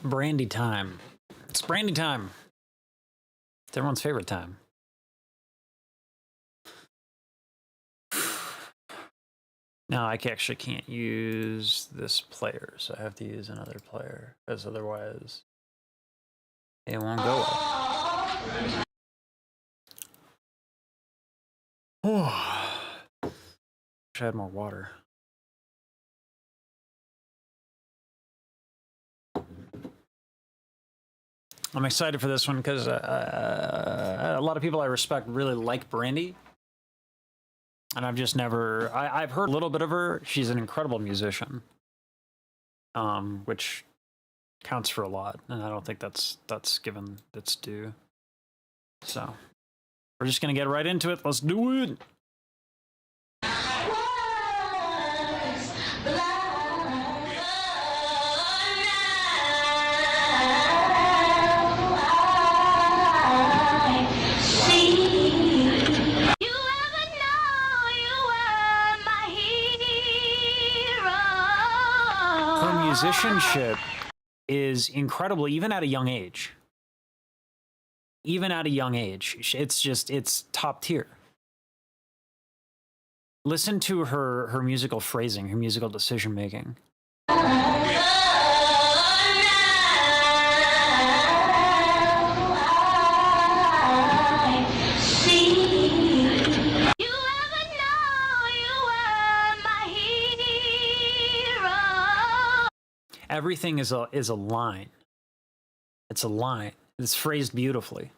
Brandy time. It's Brandy time. It's everyone's favorite time. No, I actually can't use this player, so I have to use another player, because otherwise it won't go well. Wish I had more water. I'm excited for this one because a lot of people I respect really like Brandy. And I've just never, I've heard a little bit of her. She's an incredible musician, which counts for a lot. And I don't think that's given its due. So we're just going to get right into it. Let's do it. Musicianship is incredible, even at a young age. Even at a young age, it's top tier. Listen to her musical phrasing, her musical decision making. Everything is a line. It's a line. It's phrased beautifully.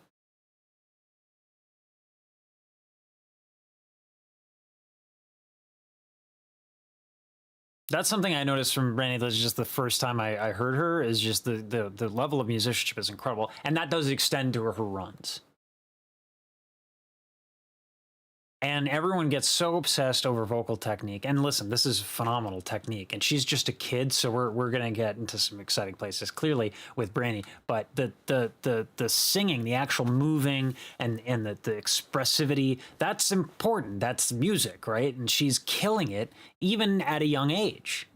That's something I noticed from Brandy. That's just the first time I heard her. Is just the level of musicianship is incredible, and that does extend to her runs. And everyone gets so obsessed over vocal technique. And listen, this is phenomenal technique. And she's just a kid, so we're gonna get into some exciting places clearly with Brandy. But the singing, the actual moving, and the expressivity, that's important. That's music, right? And she's killing it even at a young age.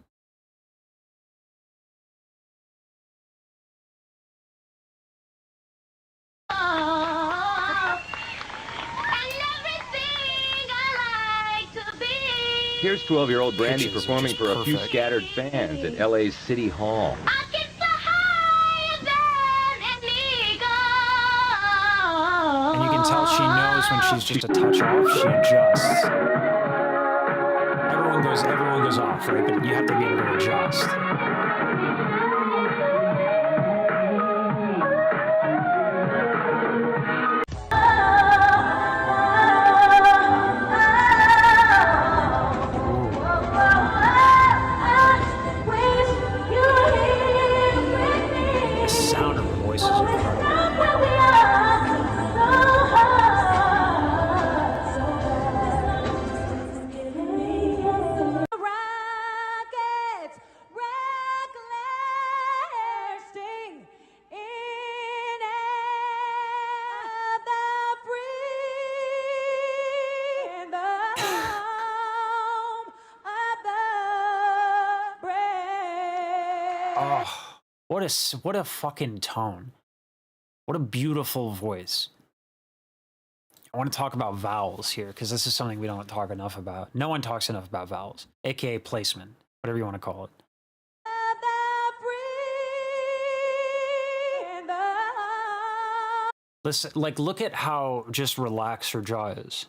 Here's 12-year-old Brandy performing for a few scattered fans at LA's City Hall. And you can tell she knows when she's just a touch off, she adjusts. Everyone goes off, right? But you have to be able to adjust. What a fucking tone. What a beautiful voice. I want to talk about vowels here because this is something we don't talk enough about. No one talks enough about vowels, aka placement, whatever you want to call it. Listen, like, look at how just relaxed her jaw is.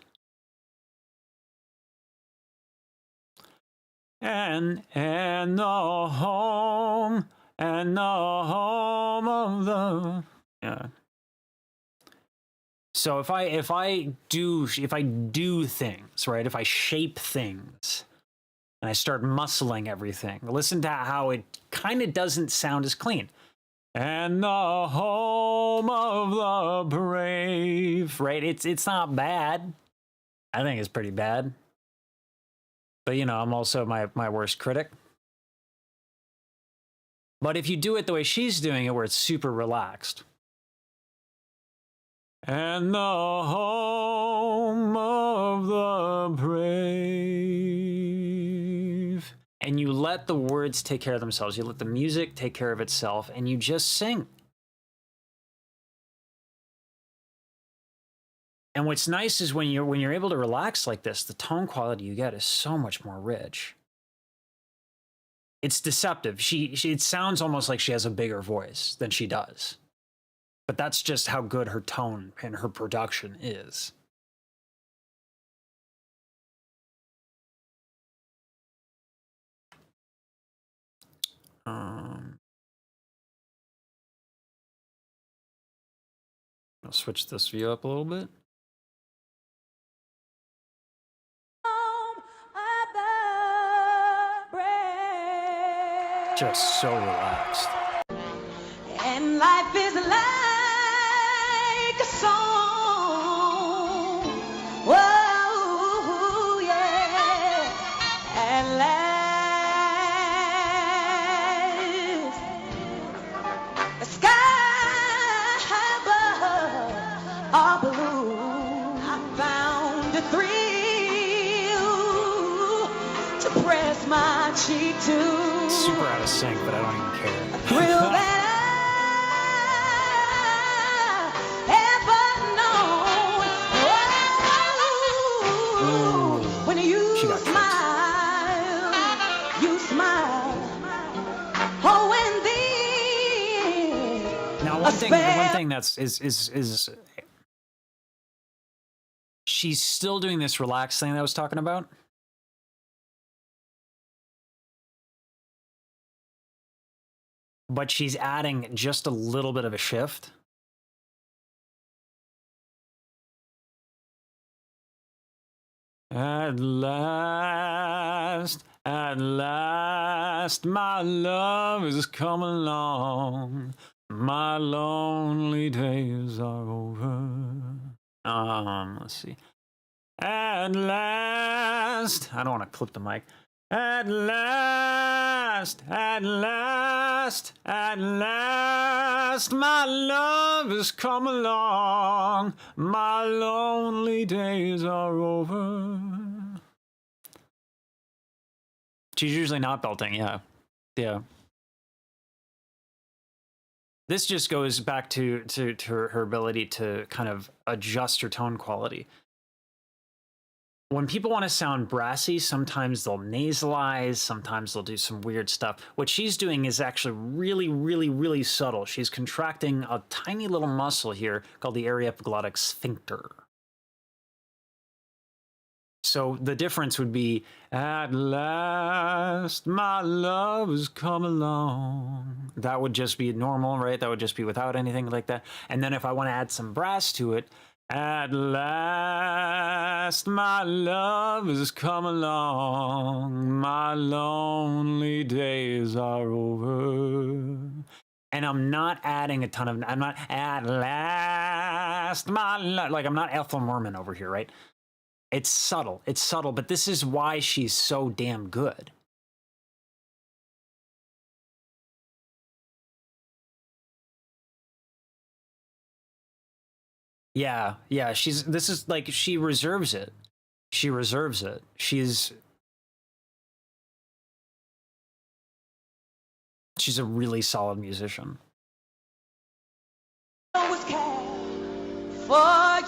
And the home. And the home of the So if I do things, right? If I shape things and I start muscling everything, listen to how it kind of doesn't sound as clean. And the home of the brave, right? It's not bad. I think it's pretty bad. But you know, I'm also my worst critic. But if you do it the way she's doing it, where it's super relaxed. And the home of the brave. And you let the words take care of themselves. You let the music take care of itself, and you just sing. And what's nice is when you're able to relax like this, the tone quality you get is so much more rich. It's deceptive. It sounds almost like she has a bigger voice than she does. But that's just how good her tone and her production is. I'll switch this view up a little bit. Just so relaxed. And life is like a song. Whoa, yeah. And last, the sky above are blue. I found a thrill to press my cheek to. Super out of sync, but I don't even care. Thrill that I ever known. Oh, when you smile. Oh, and then now one thing that's is she's still doing this relaxed thing that I was talking about. But she's adding just a little bit of a shift. At last, my love is come along. My lonely days are over. Let's see. At last, I don't want to clip the mic. At last, my love has come along. My lonely days are over. She's usually not belting, yeah. This just goes back to her ability to kind of adjust her tone quality. When people want to sound brassy, sometimes they'll nasalize, sometimes they'll do some weird stuff. What she's doing is actually really, really, really subtle. She's contracting a tiny little muscle here called the aryepiglottic sphincter. So the difference would be, at last, my love has come along. That would just be normal, right? That would just be without anything like that. And then if I want to add some brass to it, at last, my love has come along. My lonely days are over. And I'm not adding a ton of, I'm not, at last, my love, like I'm not Ethel Merman over here, right? It's subtle, but this is why she's so damn good. Yeah, this is like, she reserves it. She's a really solid musician. For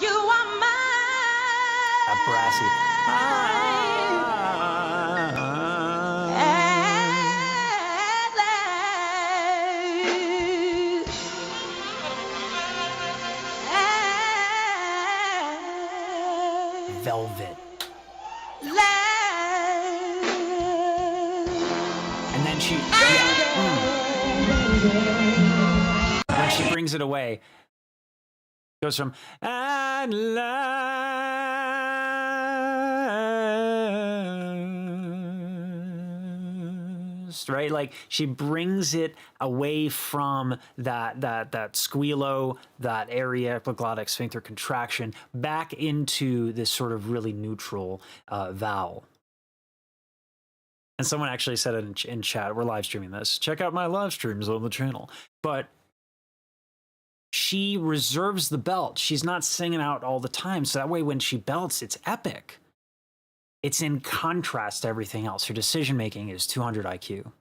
you are mine. That brassy. Velvet. And then she, when she brings it away, goes from at last, right? Like she brings it away from that squealo, that aryepiglottic sphincter contraction, back into this sort of really neutral vowel. And someone actually said it in chat, we're live streaming this. Check out my live streams on the channel. But she reserves the belt. She's not singing out all the time. So that way when she belts, it's epic. It's in contrast to everything else. Her decision making is 200 IQ.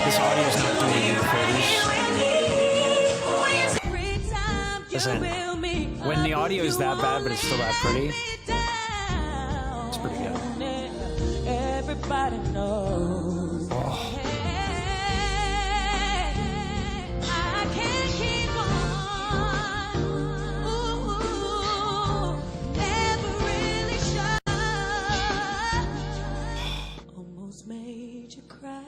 This audio is not doing any favors. Listen, when the audio is that bad, but it's still that pretty, it's pretty good. Everybody knows. Oh. I can't keep on. Ooh, never really sure. Almost made you cry.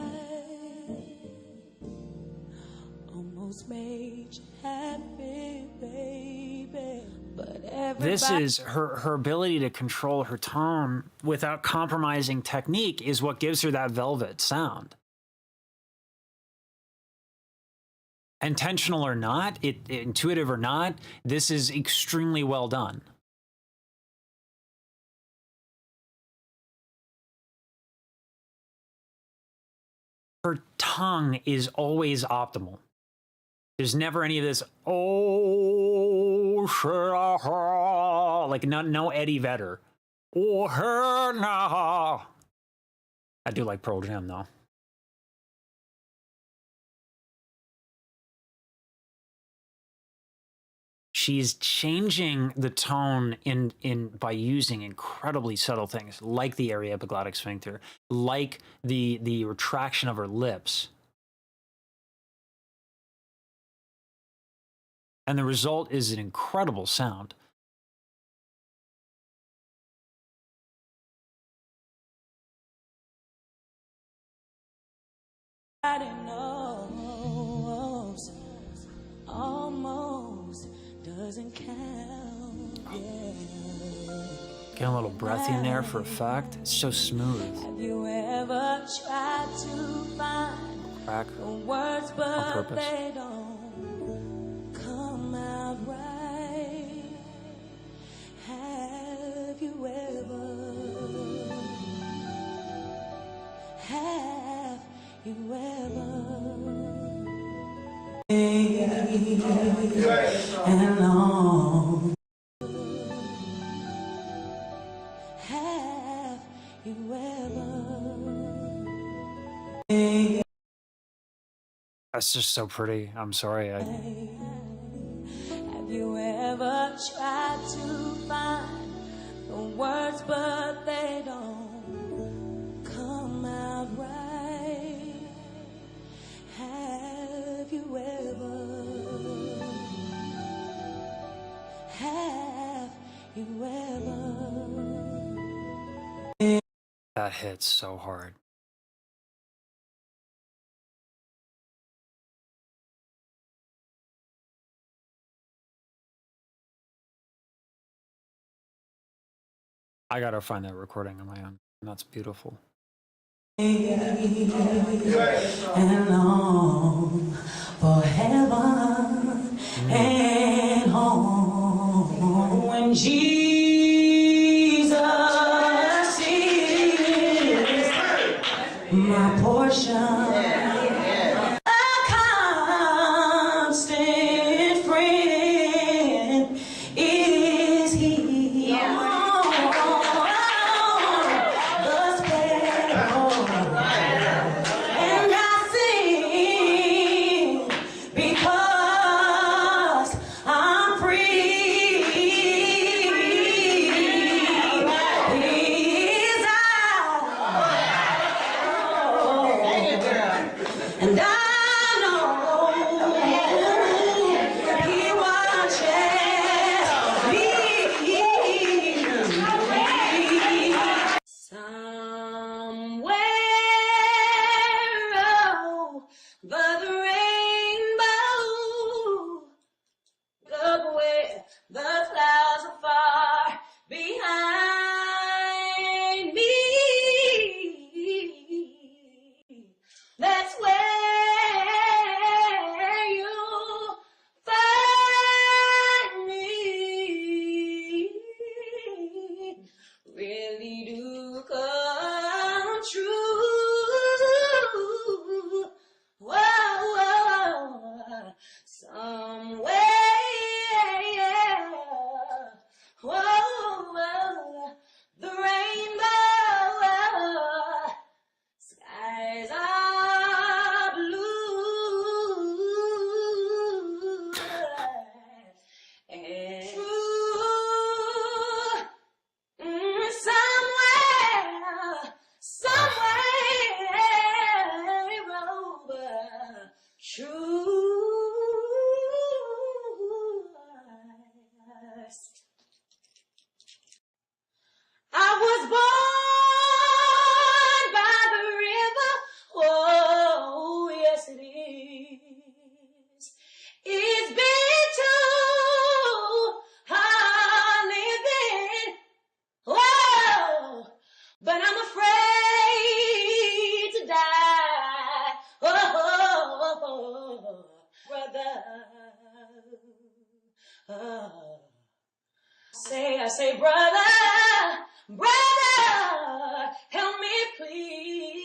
Almost made you happy, baby. But This is her ability to control her tone without compromising technique is what gives her that velvet sound. Intentional or not, intuitive or not, this is extremely well done. Her tongue is always optimal. There's never any of this, oh, like no Eddie Vedder. Oh, her nah. I do like Pearl Jam though. She's changing the tone by using incredibly subtle things like the area epiglottic sphincter, like the retraction of her lips. And the result is an incredible sound. Everybody knows. Almost doesn't count. Yeah. Get a little breath in there for effect. It's so smooth. Have you ever tried to find Crack the words, on but purpose. they don't come out right? Have you ever? Have you ever? And long. Have you ever? That's just so pretty. I'm sorry. Have you ever tried to find the words, but they don't come out right? Have you ever? Have you ever? That hits so hard. I gotta find that recording on my own. And that's beautiful. And long for heaven and home when Jesus is my portion. A constant friend is he. The sparrow. And I sing because I'm free. He's out. And I know he watches me. Somewhere over the rainbow, up where the clouds are far behind me. That's where Trust. I was born by the river. Oh, yes it is. It's been too hard living. Oh, but I'm afraid to die. Oh, brother. Oh. I say, brother, help me please.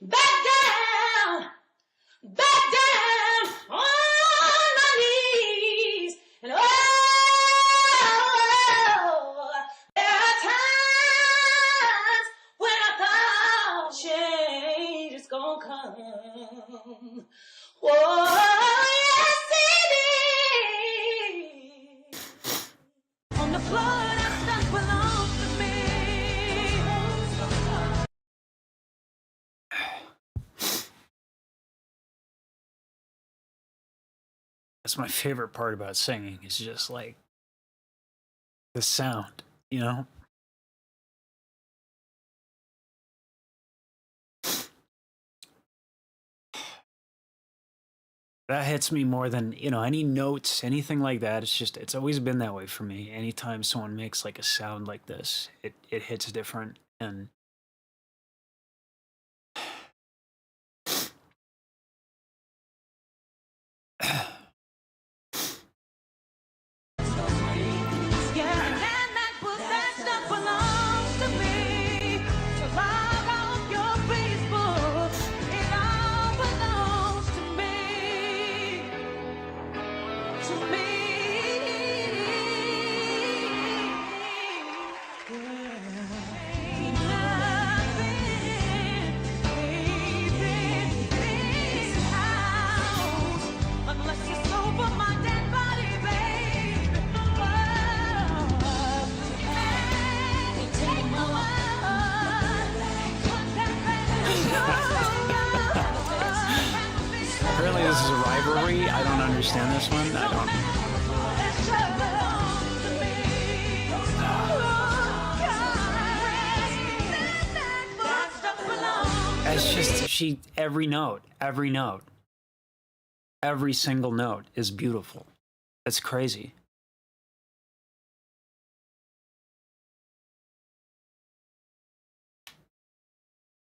Back down on my knees. And oh, there are times when I thought change is gonna come. Oh, yes it is. On the floor that stuff belongs to me. That's my favorite part about singing, is just like the sound, you know? That hits me more than, you know, any notes, anything like that. It's always been that way for me. Anytime someone makes like a sound like this, it hits different. And apparently this is a rivalry. I don't understand this one. I don't. It's just, every note, every single note is beautiful. That's crazy.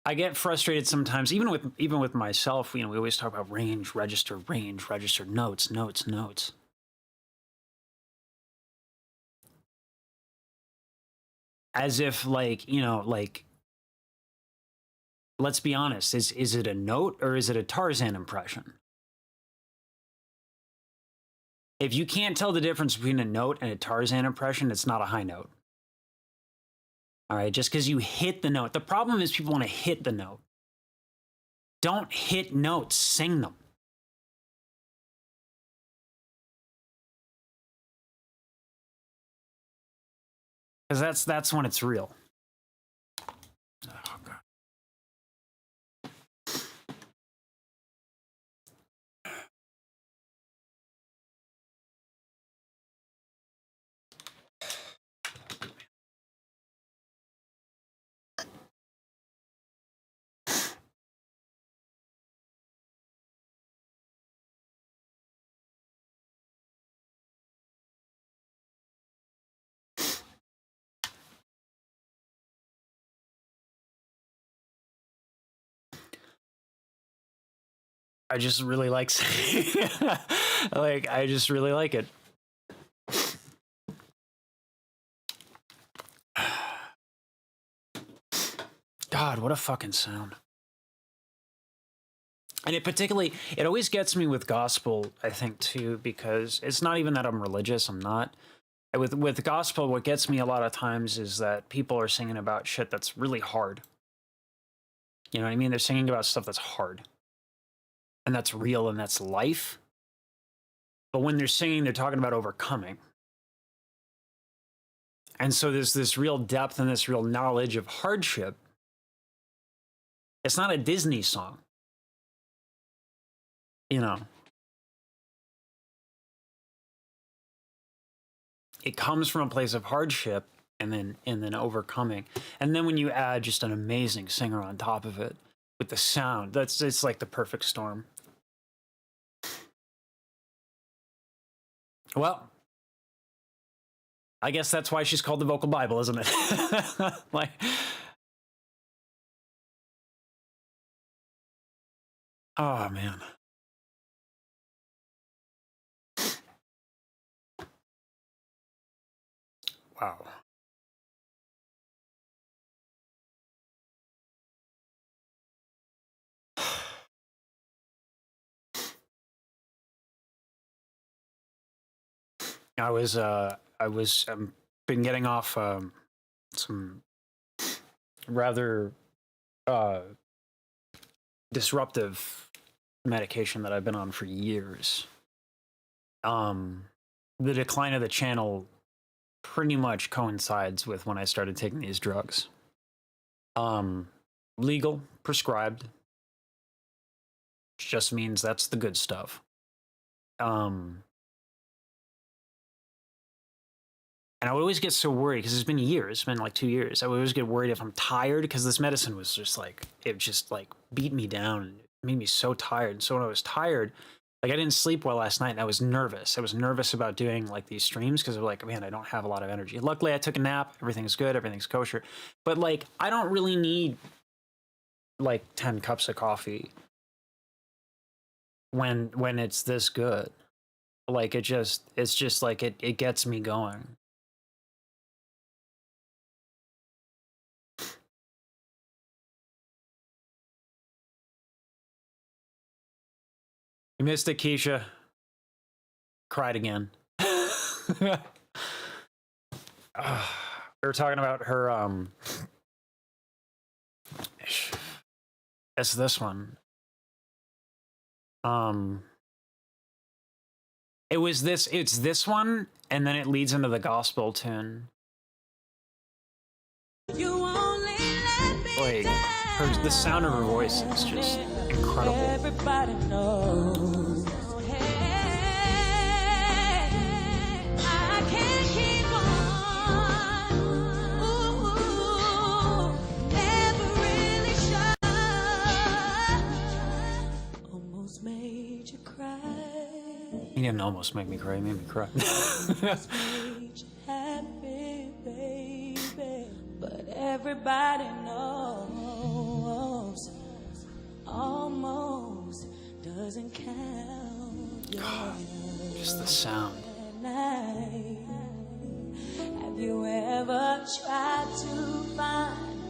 I get frustrated sometimes, even with myself. You know, we always talk about range, register, notes. As if, like, you know, like, let's be honest, is it a note or is it a Tarzan impression? If you can't tell the difference between a note and a Tarzan impression, it's not a high note. All right, just because you hit the note. The problem is people want to hit the note. Don't hit notes, sing them. Because that's when it's real. Oh, God. I just really like singing. Like, I just really like it. God, what a fucking sound. And it always gets me with gospel, I think, too, because it's not even that I'm religious. I'm not. With gospel, what gets me a lot of times is that people are singing about shit that's really hard. You know what I mean? They're singing about stuff that's hard. And that's real, and that's life. But when they're singing, they're talking about overcoming. And so there's this real depth and this real knowledge of hardship It's not a Disney song. You know. It comes from a place of hardship and then overcoming. And then when you add just an amazing singer on top of it with the sound, it's like the perfect storm. Well, I guess that's why she's called the vocal Bible, isn't it? Like, oh man. Wow. Been getting off some rather disruptive medication that I've been on for years. The decline of the channel pretty much coincides with when I started taking these drugs. Legal, prescribed, which just means that's the good stuff. And I would always get so worried because it's been years, it's been like 2 years. I would always get worried if I'm tired because this medicine was just like, it just like beat me down, it made me so tired. So when I was tired, like I didn't sleep well last night and I was nervous. I was nervous about doing like these streams because I'm like, man, I don't have a lot of energy. Luckily I took a nap, everything's good, everything's kosher. But like, I don't really need like 10 cups of coffee when it's this good. Like it's just like, it gets me going. You missed it, Keisha. Cried again. We were talking about her, it's this one. It's this one, and then it leads into the gospel tune. You only let me Like, the sound of her voice is just incredible. Everybody knows. Hey, I can't keep on. Ooh, never really sure. Almost made you cry. He didn't almost make me cry. He made me cry. Almost made you happy, baby. But everybody knows. Almost doesn't count. God, just the sound. Have you ever tried to find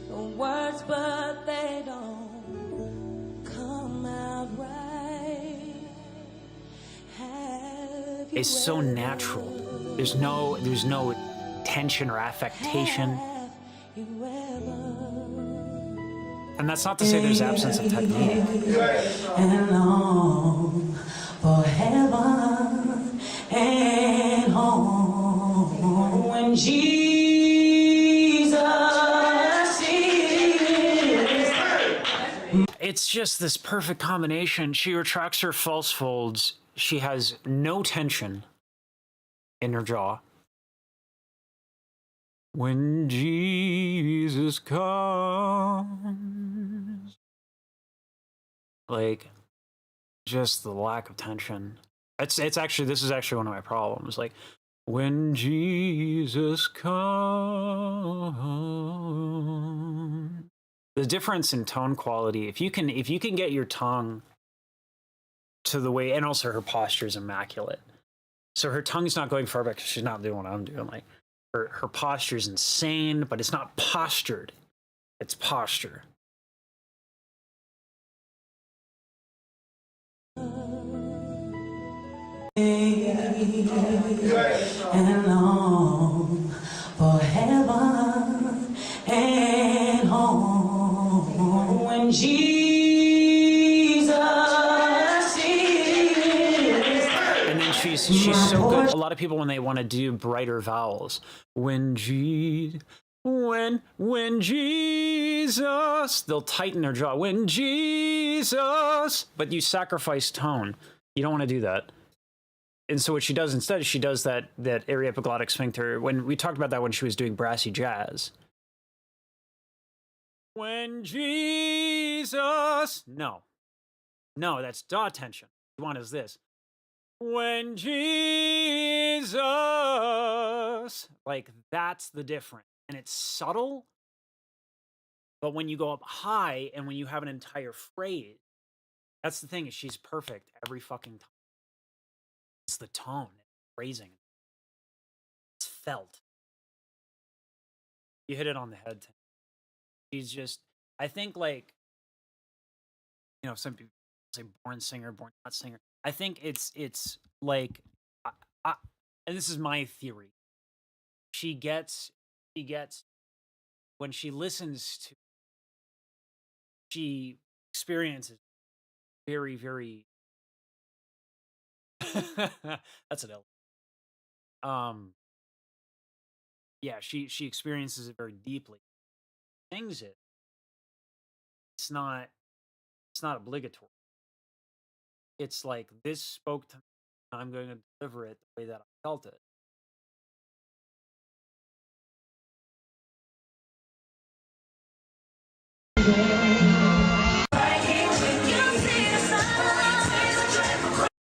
the words, but they don't come out right? It's so natural. There's no tension or affectation. And that's not to say there's absence of technique. And long for heaven and home when Jesus is. It's just this perfect combination. She retracts her false folds. She has no tension in her jaw. When Jesus comes. Like, just the lack of tension. This is actually one of my problems. Like, when Jesus comes. The difference in tone quality, if you can get your tongue to the way, and also her posture is immaculate. So her tongue's not going far back because she's not doing what I'm doing. Like, her posture is insane, but it's not postured. It's posture. And long for heaven and home when Jesus is. And then she's so good. A lot of people, when they want to do brighter vowels, when When Jesus, they'll tighten their jaw. When Jesus, but you sacrifice tone. You don't want to do that. And so what she does instead is she does that aryepiglottic sphincter. When we talked about that when she was doing brassy jazz. When Jesus, no, that's jaw tension. What you want is this. When Jesus, like that's the difference. And it's subtle, but when you go up high and when you have an entire phrase, that's the thing is she's perfect every fucking time. It's the tone, phrasing. It's felt. You hit it on the head. She's just, I think like, you know, some people say born singer, born not singer. I think it's like, and this is my theory. She gets when she listens to, she experiences very, very. That's an L. Yeah, she experiences it very deeply. Sings it. It's not obligatory. It's like this spoke to me. I'm going to deliver it the way that I felt it.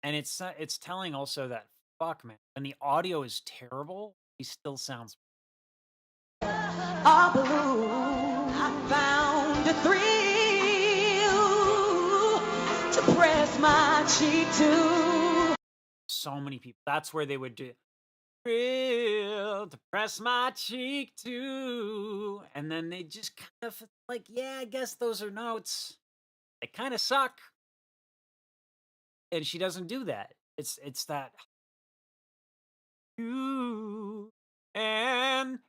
And it's telling also that fuck man, when the audio is terrible, he still sounds. A balloon, I found a thrill to press my cheek to. So many people. That's where they would do thrill to press my cheek to, and then they just kind of like, yeah, I guess those are notes. They kind of suck. And she doesn't do that. It's that you and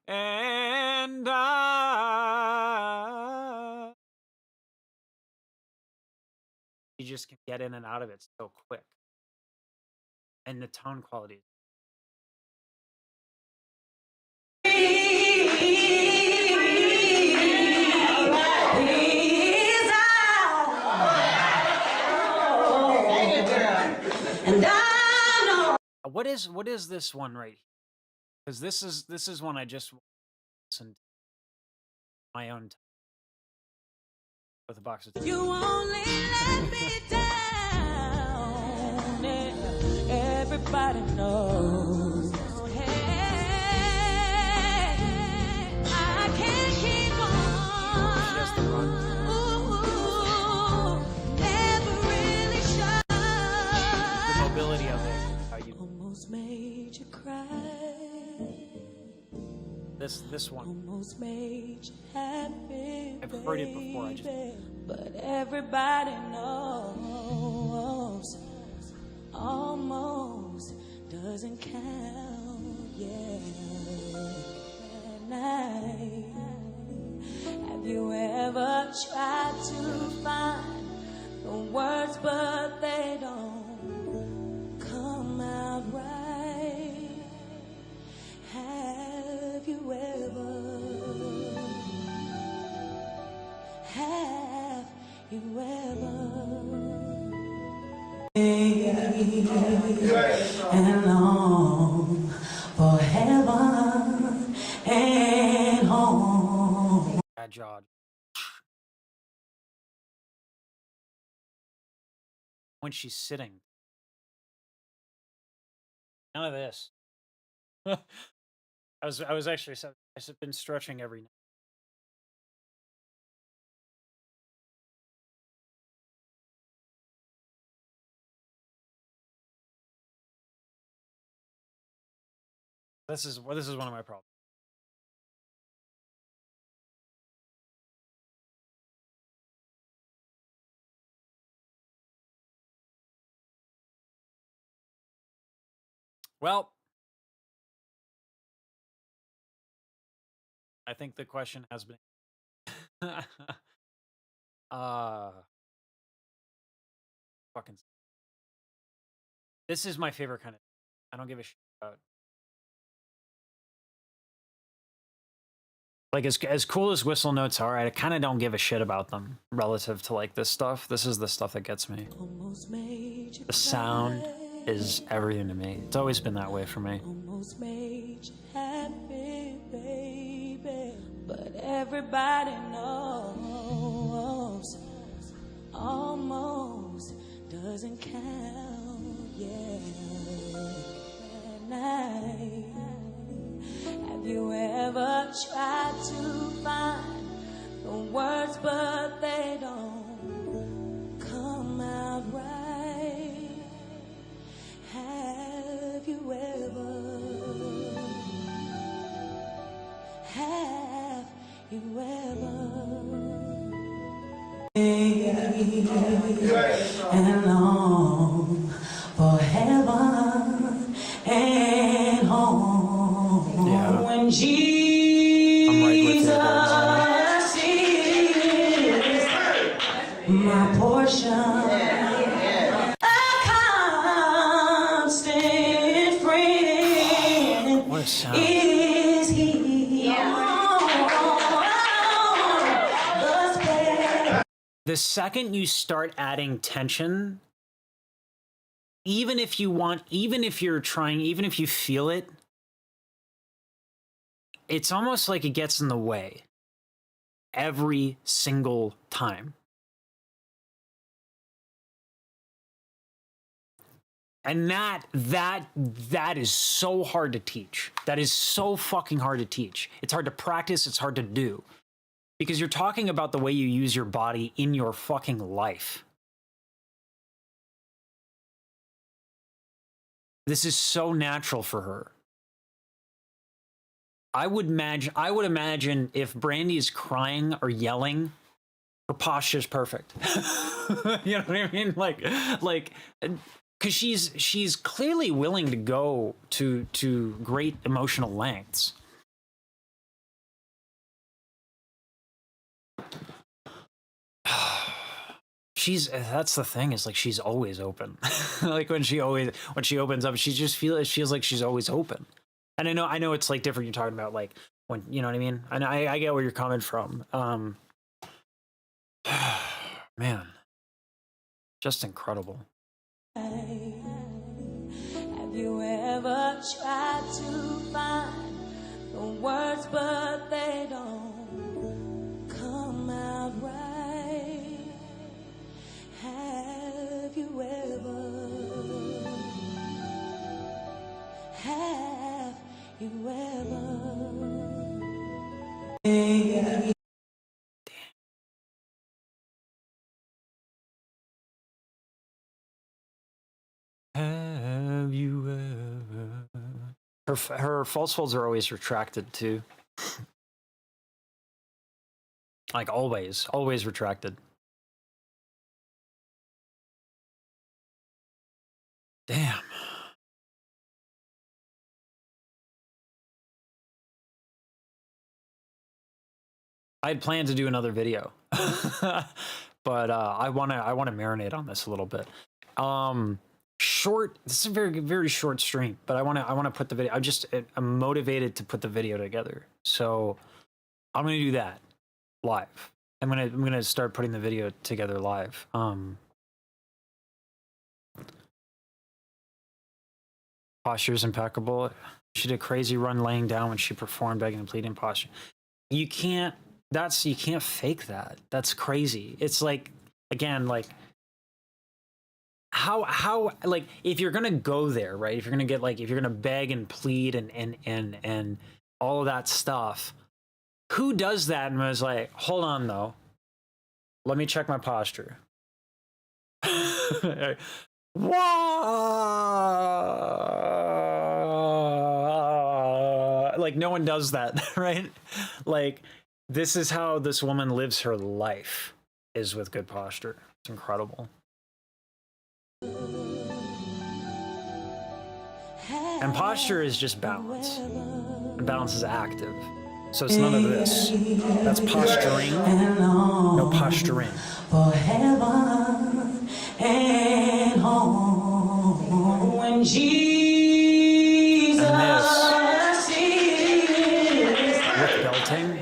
I. You just can get in and out of it so quick. And the tone quality. And I know. What is this one right here? Because this is one I just listened to my own time with a box of tea. You only let me down. Everybody knows. Hey, I can't keep Just the run. on. Ooh, never really sure. The mobility of it. How you Almost made you cry. this one. Almost made you happy. I've heard it before. I just But everybody knows. Almost doesn't count. Yeah. At night. Have you ever tried to find the words, but they don't come out right? Have you ever? Have you ever? And long for heaven and home. bad job. When she's sitting. None of this. I was actually I've been stretching every night. This is one of my problems. Well, I think the question has been fucking this is my favorite kind of I don't give a shit about Like as cool as whistle notes are, I kind of don't give a shit about them relative to like this stuff. This is the stuff that gets me. The sound is everything to me. It's always been that way for me. Almost made you happy, baby, but everybody knows almost doesn't count. Yeah. Night. Have you ever tried to find the words, but they don't come out right? Have you ever? Have you ever? And long for heaven and home. Yeah. When Jesus is my portion, a constant friend. What a sound. Is he? The second you start adding tension, even if you want, even if you're trying, even if you feel it, it's almost like it gets in the way every single time. And that is so hard to teach. That is so fucking hard to teach. It's hard to practice, it's hard to do. Because you're talking about the way you use your body in your fucking life. This is so natural for her. I would imagine if Brandy is crying or yelling, her posture's perfect. You know what I mean? Like, because she's clearly willing to go to great emotional lengths. That's the thing, is like she's always open. Like when she opens up, she just feels like she's always open. And I know it's like different. You're talking about like when, you know what I mean? And I get where you're coming from. Man, just incredible. Have you ever tried to find the words, but they don't come out right? Have you ever? Have you ever? Have you ever? Her false folds are always retracted too. Like always retracted. Damn. I had planned to do another video, but I want to marinate on this a little bit. Short. This is a very, very short stream, but I want to put the video. I'm motivated to put the video together, so I'm gonna do that live. I'm gonna start putting the video together live. Posture is impeccable. She did a crazy run laying down when she performed begging and pleading posture. You can't fake that. That's crazy. It's like, again, like how like if you're gonna go there, right? If you're gonna beg and plead and all of that stuff, who does that and was like, hold on though, let me check my posture. Whoa! Like no one does that, right? Like this is how this woman lives her life, is with good posture. It's incredible. And posture is just balance. And balance is active. So it's none of this. That's posturing. No posturing. For heaven and home. When Jesus and this, with belting,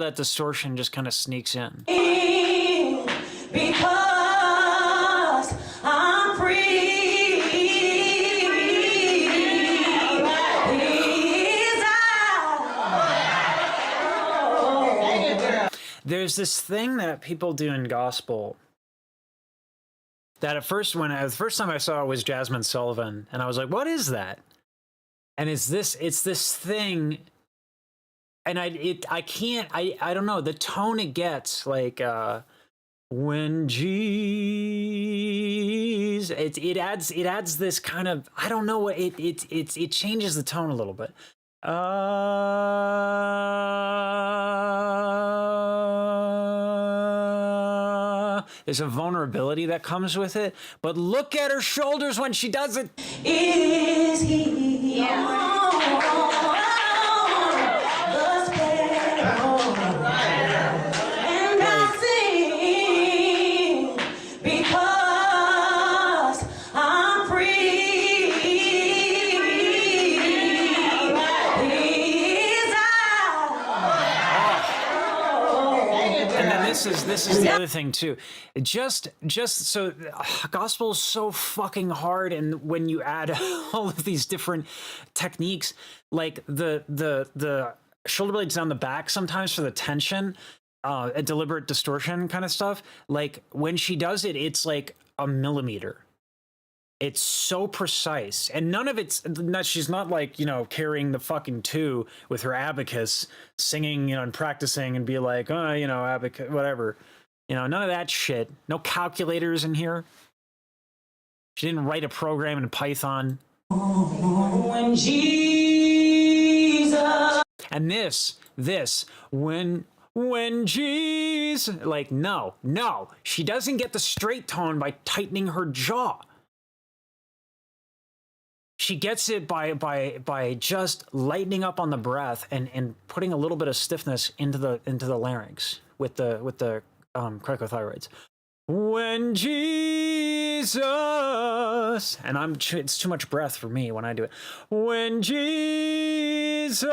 that distortion just kind of sneaks in. Because I'm free. There's this thing that people do in gospel that at first, the first time I saw it was Jasmine Sullivan, and I was like, what is that? And it's this thing, and I don't know, the tone it gets, like, when Jesus, it adds this kind of, I don't know what, it changes the tone a little bit. There's a vulnerability that comes with it, but look at her shoulders when she does it. Is he? Yeah. And I sing because I'm free. And then this is the other thing too. Just so gospel is so fucking hard, and when you add all of these different techniques, like the shoulder blades down the back sometimes for the tension, a deliberate distortion kind of stuff. Like when she does it, it's like a millimeter. It's so precise, and none of it's not. She's not like, you know, carrying the fucking two with her abacus, singing, you know, and practicing, and be like, oh, you know, abacus, whatever, you know, none of that shit. No calculators in here. She didn't write a program in Python. When Jesus. And this when Jesus, like, no, she doesn't get the straight tone by tightening her jaw. She gets it by just lightening up on the breath and putting a little bit of stiffness into the larynx with the cricothyroids. When Jesus, and it's too much breath for me when I do it. When Jesus,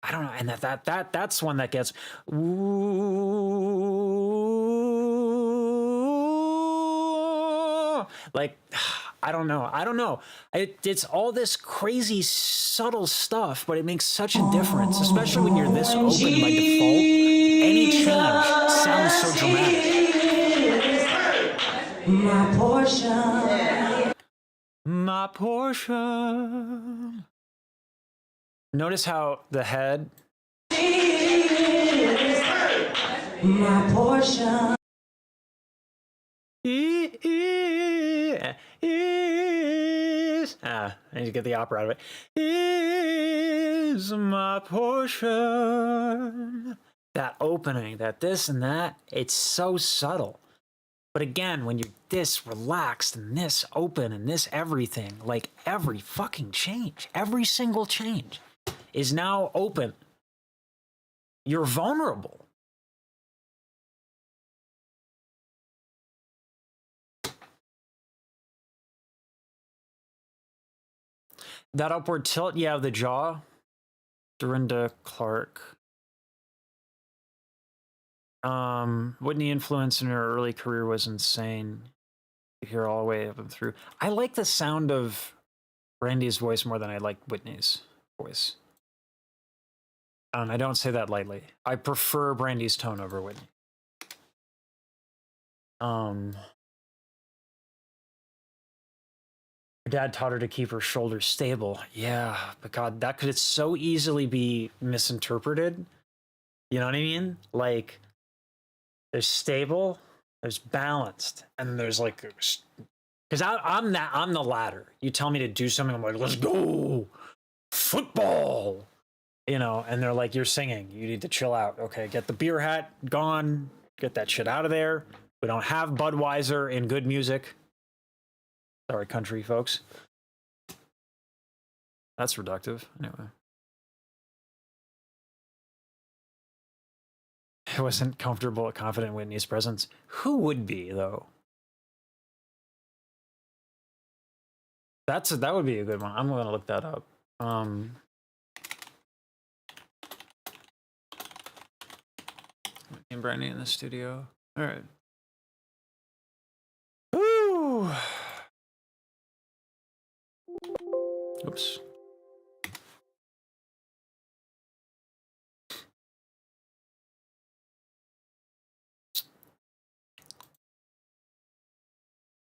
I don't know, and that's one that gets like, I don't know. It's all this crazy subtle stuff, but it makes such a difference, especially when you're this open by default. Any change sounds so dramatic. My portion. My portion. Notice how the head. My portion. I need to get the opera out of it. Is my portion. That opening, that this and that, it's so subtle. But again, when you're this relaxed and this open and this everything, like every fucking change, every single change is now open. You're vulnerable. That upward tilt, yeah, of the jaw. Dorinda Clark. Whitney influence in her early career was insane. You hear all the way up and through. I like the sound of Brandy's voice more than I like Whitney's voice. I don't say that lightly. I prefer Brandy's tone over Whitney. Her dad taught her to keep her shoulders stable. Yeah, but God, that could so easily be misinterpreted. You know what I mean? Like, there's stable, there's balanced, and there's like, because I'm the latter. You tell me to do something, I'm like, let's go, football, you know. And they're like, you're singing, you need to chill out. Okay, get the beer hat gone, get that shit out of there. We don't have Budweiser in good music. Sorry, country folks. That's reductive. Anyway. I wasn't comfortable, confident in Whitney's presence. Who would be, though? That would be a good one. I'm gonna look that up. And Brandy in the studio. All right. Woo! Oops.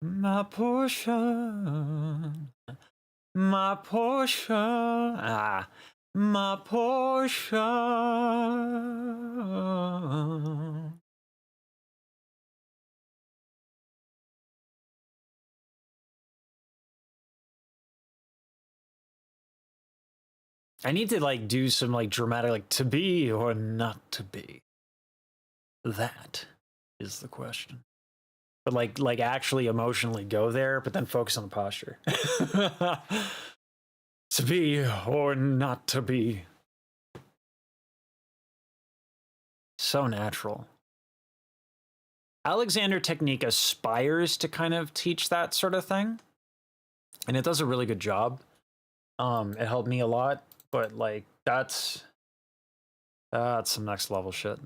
My portion, my portion, my portion. I need to like do some like dramatic, like to be or not to be. That is the question. But like actually emotionally go there, but then focus on the posture. To be or not to be. So natural. Alexander Technique aspires to kind of teach that sort of thing. And it does a really good job. It helped me a lot, but like that's some next level shit.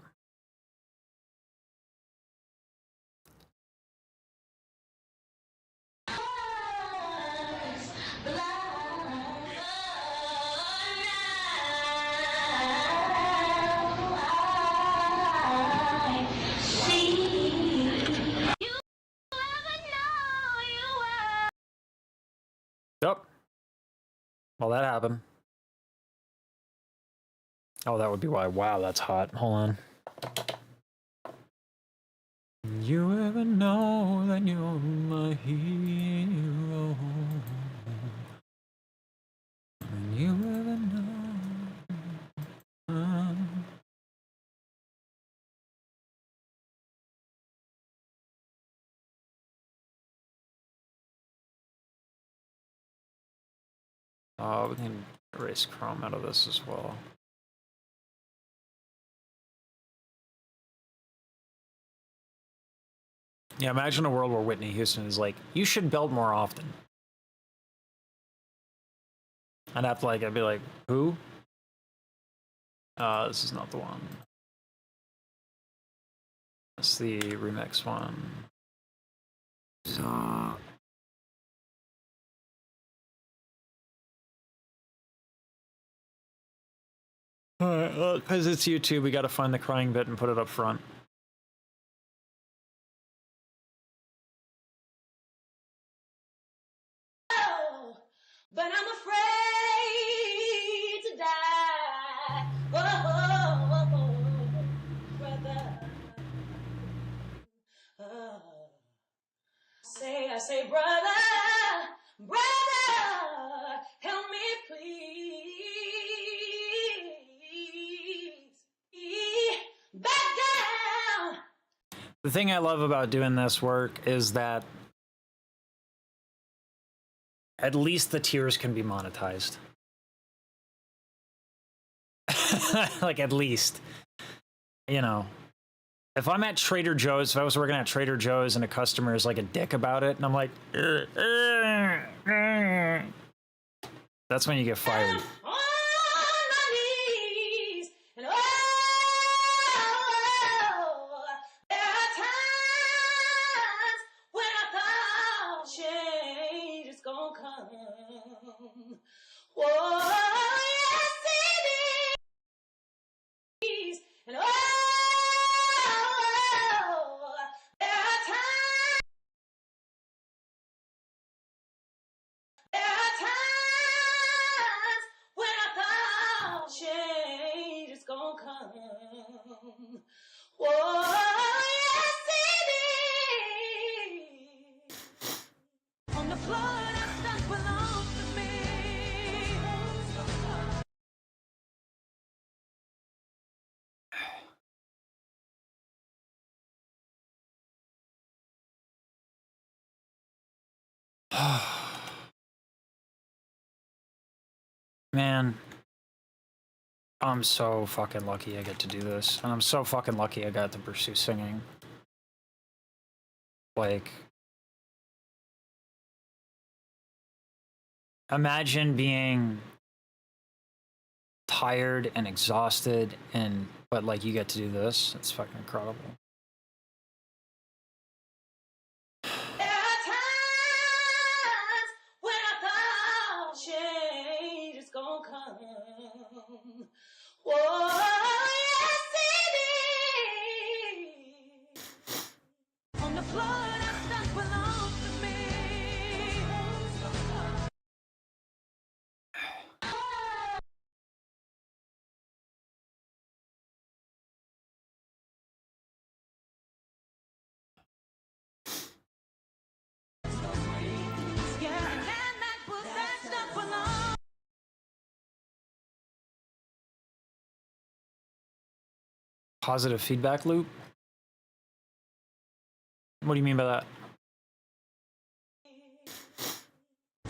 Yep. Well, that happened. Oh, that would be why. Wow, that's hot. Hold on. You ever know that you're my hero? You ever know? Oh, we can erase Chrome out of this as well. Yeah, imagine a world where Whitney Houston is like, you should belt more often. I'd be like, who? This is not the one. It's the remix one. Alright, because it's YouTube, we gotta find the crying bit and put it up front. But I'm afraid to die. Oh, brother. I say, brother, help me please. Back down. The thing I love about doing this work is that at least the tears can be monetized. Like, at least. You know. If I'm at Trader Joe's, if I was working at Trader Joe's and a customer is like a dick about it, and I'm like, that's when you get fired. On my knees, and there are times when I thought change is gonna come. Oh, yes it is. And there are times when I thought change is gonna come. Oh, yes it is. On the floor that stuff belongs to me. Man, I'm so fucking lucky I get to do this. And I'm so fucking lucky I got to pursue singing. Like, imagine being tired and exhausted, but like you get to do this. It's fucking incredible. There are times when I thought change is gonna come. Oh, yes it is. On the floor that stuff belongs to me. Positive feedback loop? What do you mean by that?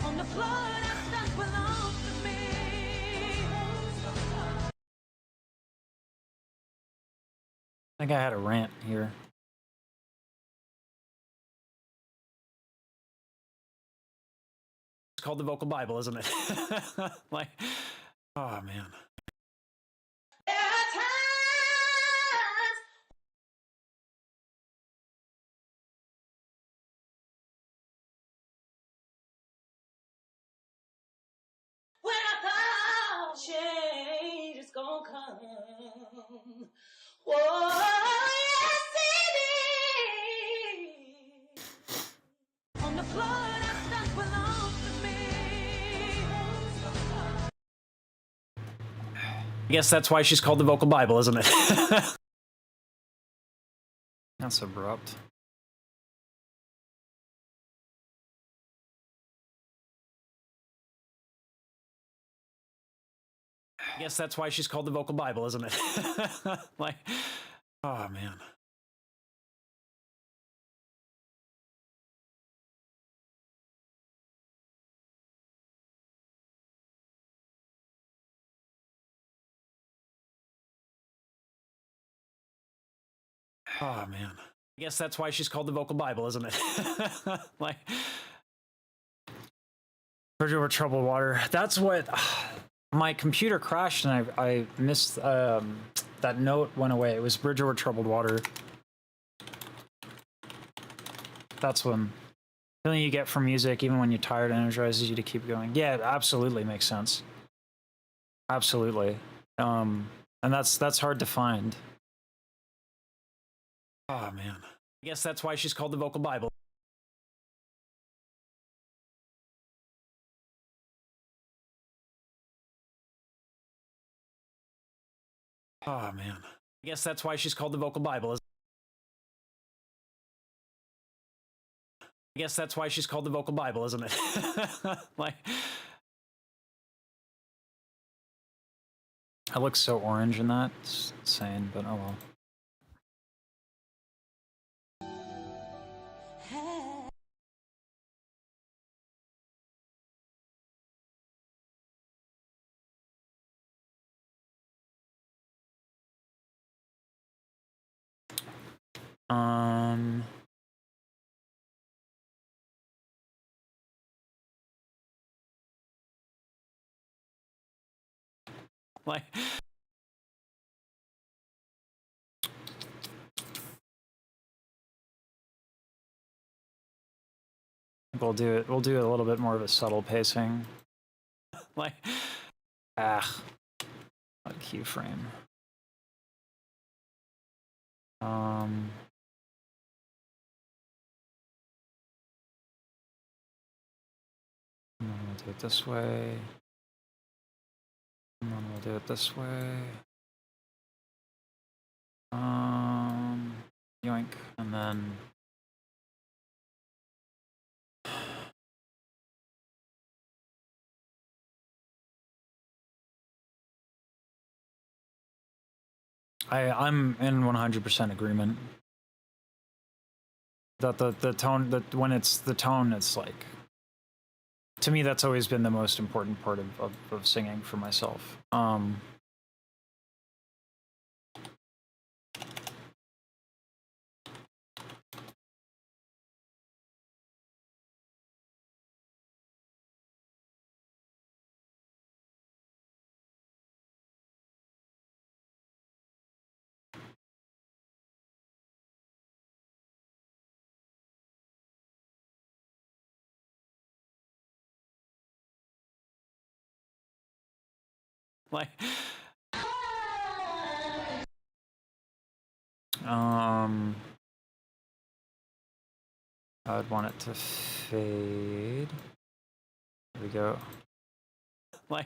On the floor that stuff belongs to me. I think I had a rant here. It's called the Vocal Bible, isn't it? Like, oh man. There are times when I thought change is gonna come. Oh, yes it is. On the floor that stuff belongs to me. I guess that's why she's called the Vocal Bible, isn't it? That's abrupt. I guess that's why she's called the Vocal Bible, isn't it? Like, oh man. Oh man. I guess that's why she's called the Vocal Bible, isn't it? Like, Bridge over troubled water. That's what my computer crashed and I missed that note went away. It was Bridge over troubled water. That's when feeling you get from music, even when you're tired, energizes you to keep going. Yeah, it absolutely makes sense. Absolutely. And that's hard to find. Oh man. I guess that's why she's called the Vocal Bible. Oh man. I guess that's why she's called the Vocal Bible. I guess that's why she's called the Vocal Bible, isn't it? Like, I look so orange in that. It's insane, but oh well. Like, we'll do it. We'll do a little bit more of a subtle pacing. Like, a keyframe. And then we'll do it this way. And then we'll do it this way. Yoink, and then I'm in 100% agreement that the tone, that when it's the tone, it's like, to me that's always been the most important part of singing for myself. Like, I'd want it to fade. There we go. Like,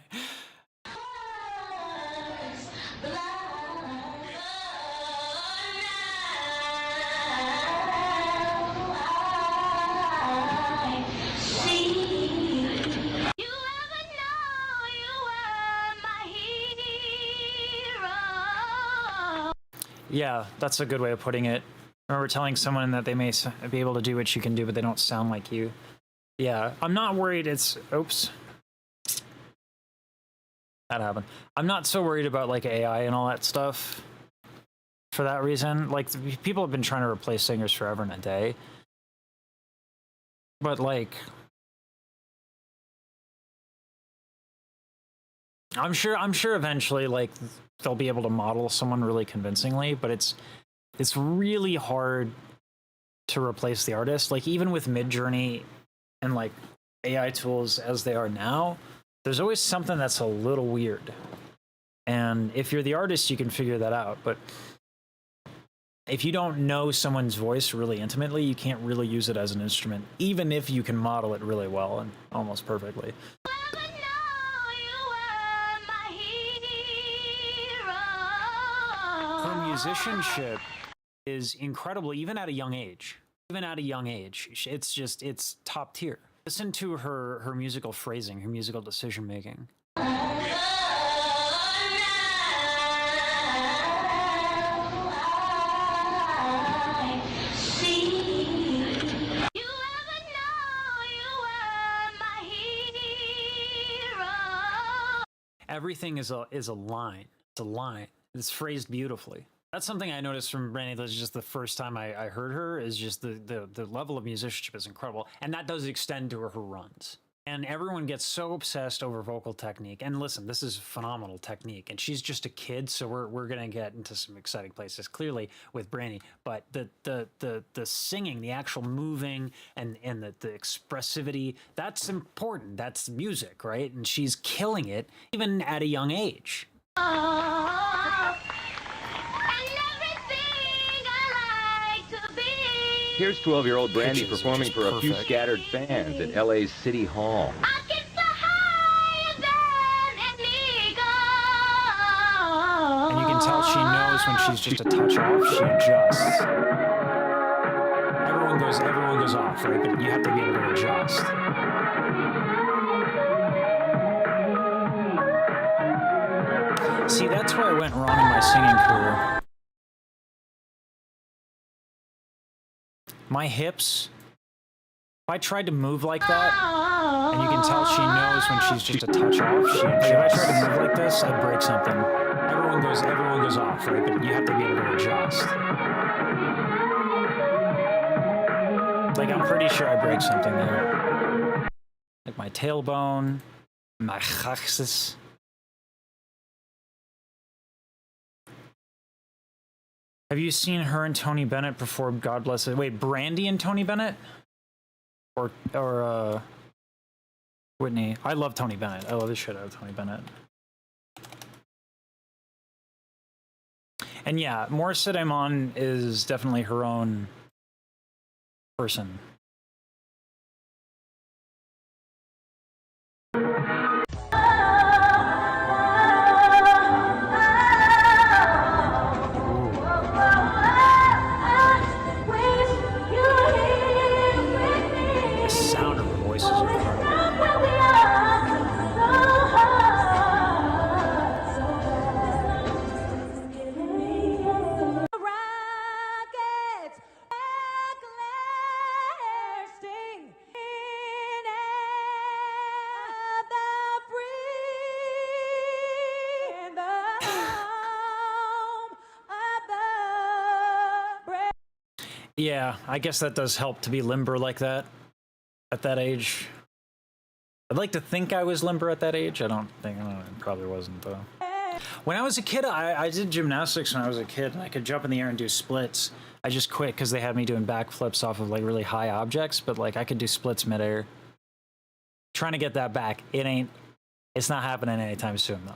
yeah, that's a good way of putting it. I remember telling someone that they may be able to do what you can do, but they don't sound like you. Yeah, I'm not worried it's... Oops. That happened. I'm not so worried about, like, AI and all that stuff for that reason. Like, people have been trying to replace singers forever and a day. But, like... I'm sure eventually, like, they'll be able to model someone really convincingly, but it's really hard to replace the artist. Like, even with Midjourney and, like, AI tools as they are now, there's always something that's a little weird. And if you're the artist, you can figure that out. But if you don't know someone's voice really intimately, you can't really use it as an instrument, even if you can model it really well and almost perfectly. Her musicianship is incredible, even at a young age. Even at a young age, it's top tier. Listen to her musical phrasing, her musical decision making. Everything is a line. It's a line. It's phrased beautifully. That's something I noticed from Brandy. That's just the first time I heard her. Is just the level of musicianship is incredible, and that does extend to her runs. And everyone gets so obsessed over vocal technique. And listen, this is phenomenal technique, and she's just a kid, so we're gonna get into some exciting places clearly with Brandy. But the singing, the actual moving, and the expressivity, that's important. That's music, right? And she's killing it even at a young age. Here's 12-year-old Brandy performing for a few scattered fans at LA's City Hall. And you can tell she knows when she's just a touch off, she adjusts. Everyone goes off, right? But you have to be able to adjust. See, that's where I went wrong in my singing career. My hips, if I tried to move like that, and you can tell she knows when she's just a touch off, if I tried to move like this, I'd break something. Everyone goes off, right? But you have to be able to adjust. Like, I'm pretty sure I break something there. Like my tailbone, my chachsis. Have you seen her and Tony Bennett perform God Bless It? Wait, Brandy and Tony Bennett? Or Whitney? I love Tony Bennett. I love the shit out of Tony Bennett. And yeah, Morissette Amon is definitely her own person. Yeah, I guess that does help to be limber like that at that age. I'd like to think I was limber at that age. I probably wasn't though. When I was a kid, I did gymnastics when I was a kid, and I could jump in the air and do splits. I just quit because they had me doing backflips off of like really high objects, but like I could do splits midair. Trying to get that back. It's not happening anytime soon though.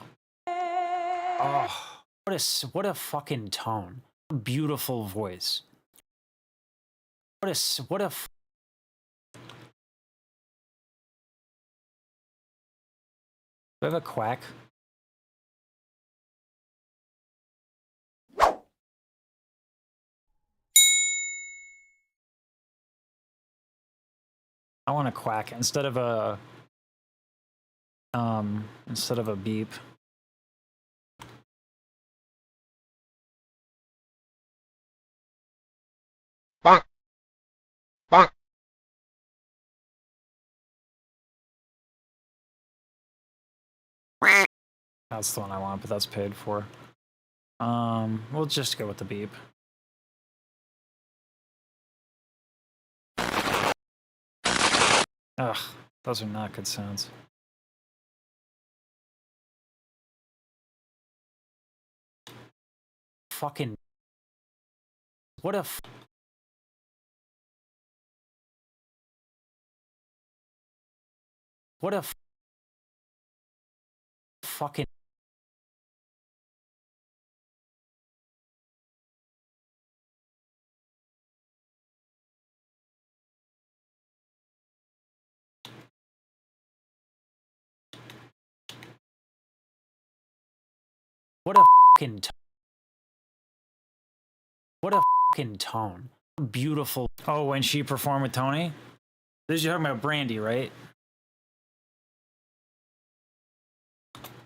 Oh, what a fucking tone. Beautiful voice. What a do I have a quack? I want a quack instead of a beep. Bonk. Bonk. That's the one I want, but that's paid for. We'll just go with the beep. Ugh, those are not good sounds. Fucking what a what a fucking what a fucking what a fucking tone. Beautiful. Oh, when she performed with Tony? This you're talking about Brandy, right?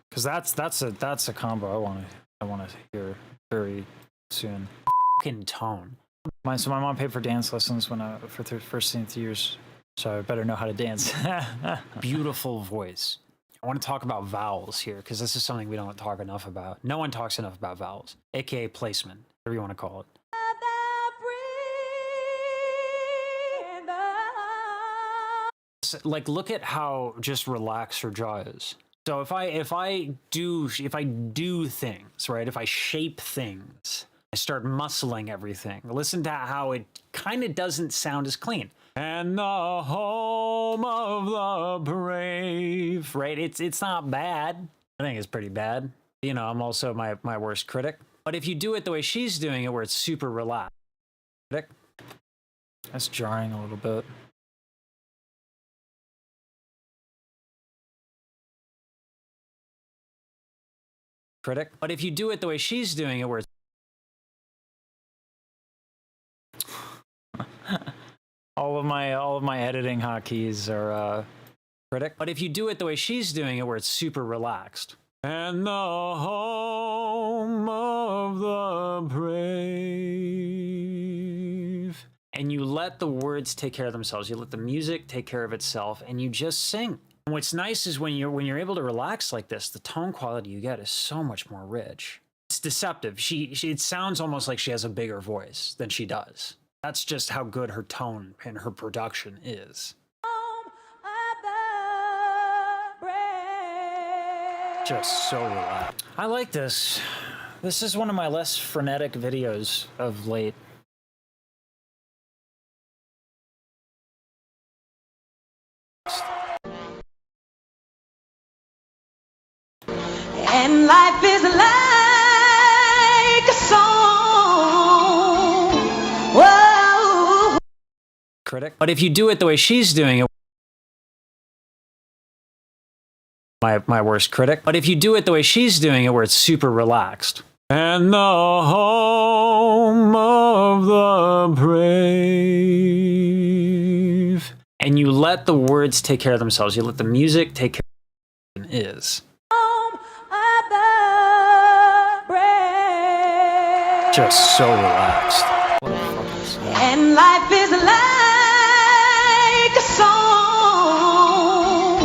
Because that's a combo I want to hear very soon. Fucking tone. So my mom paid for dance lessons when for the first 2 years, so I better know how to dance. Beautiful voice. I want to talk about vowels here because this is something we don't talk enough about. No one talks enough about vowels, aka placement, whatever you want to call it. Like, look at how just relaxed her jaw is. So if I do things, right? If I shape things, I start muscling everything. Listen to how it kind of doesn't sound as clean. And the home of the brave, right? It's not bad. I think it's pretty bad. You know, I'm also my worst critic. But if you do it the way she's doing it, where it's super relaxed, that's jarring a little bit. Critic. But if you do it the way she's doing it, where it's all of my editing hotkeys are critic. But if you do it the way she's doing it, where it's super relaxed. And the home of the brave. And you let the words take care of themselves. You let the music take care of itself, and you just sing. And what's nice is when you're able to relax like this, the tone quality you get is so much more rich. It's deceptive. It sounds almost like she has a bigger voice than she does. That's just how good her tone and her production is. Just so relaxed. I like this. This is one of my less frenetic videos of late. And life is like a song. Whoa. Critic. But if you do it the way she's doing it, my worst critic. But if you do it the way she's doing it, where it's super relaxed. And the home of the brave. And you let the words take care of themselves. You let the music take care of it is. Just so relaxed. What a fucking song. And life is like a song.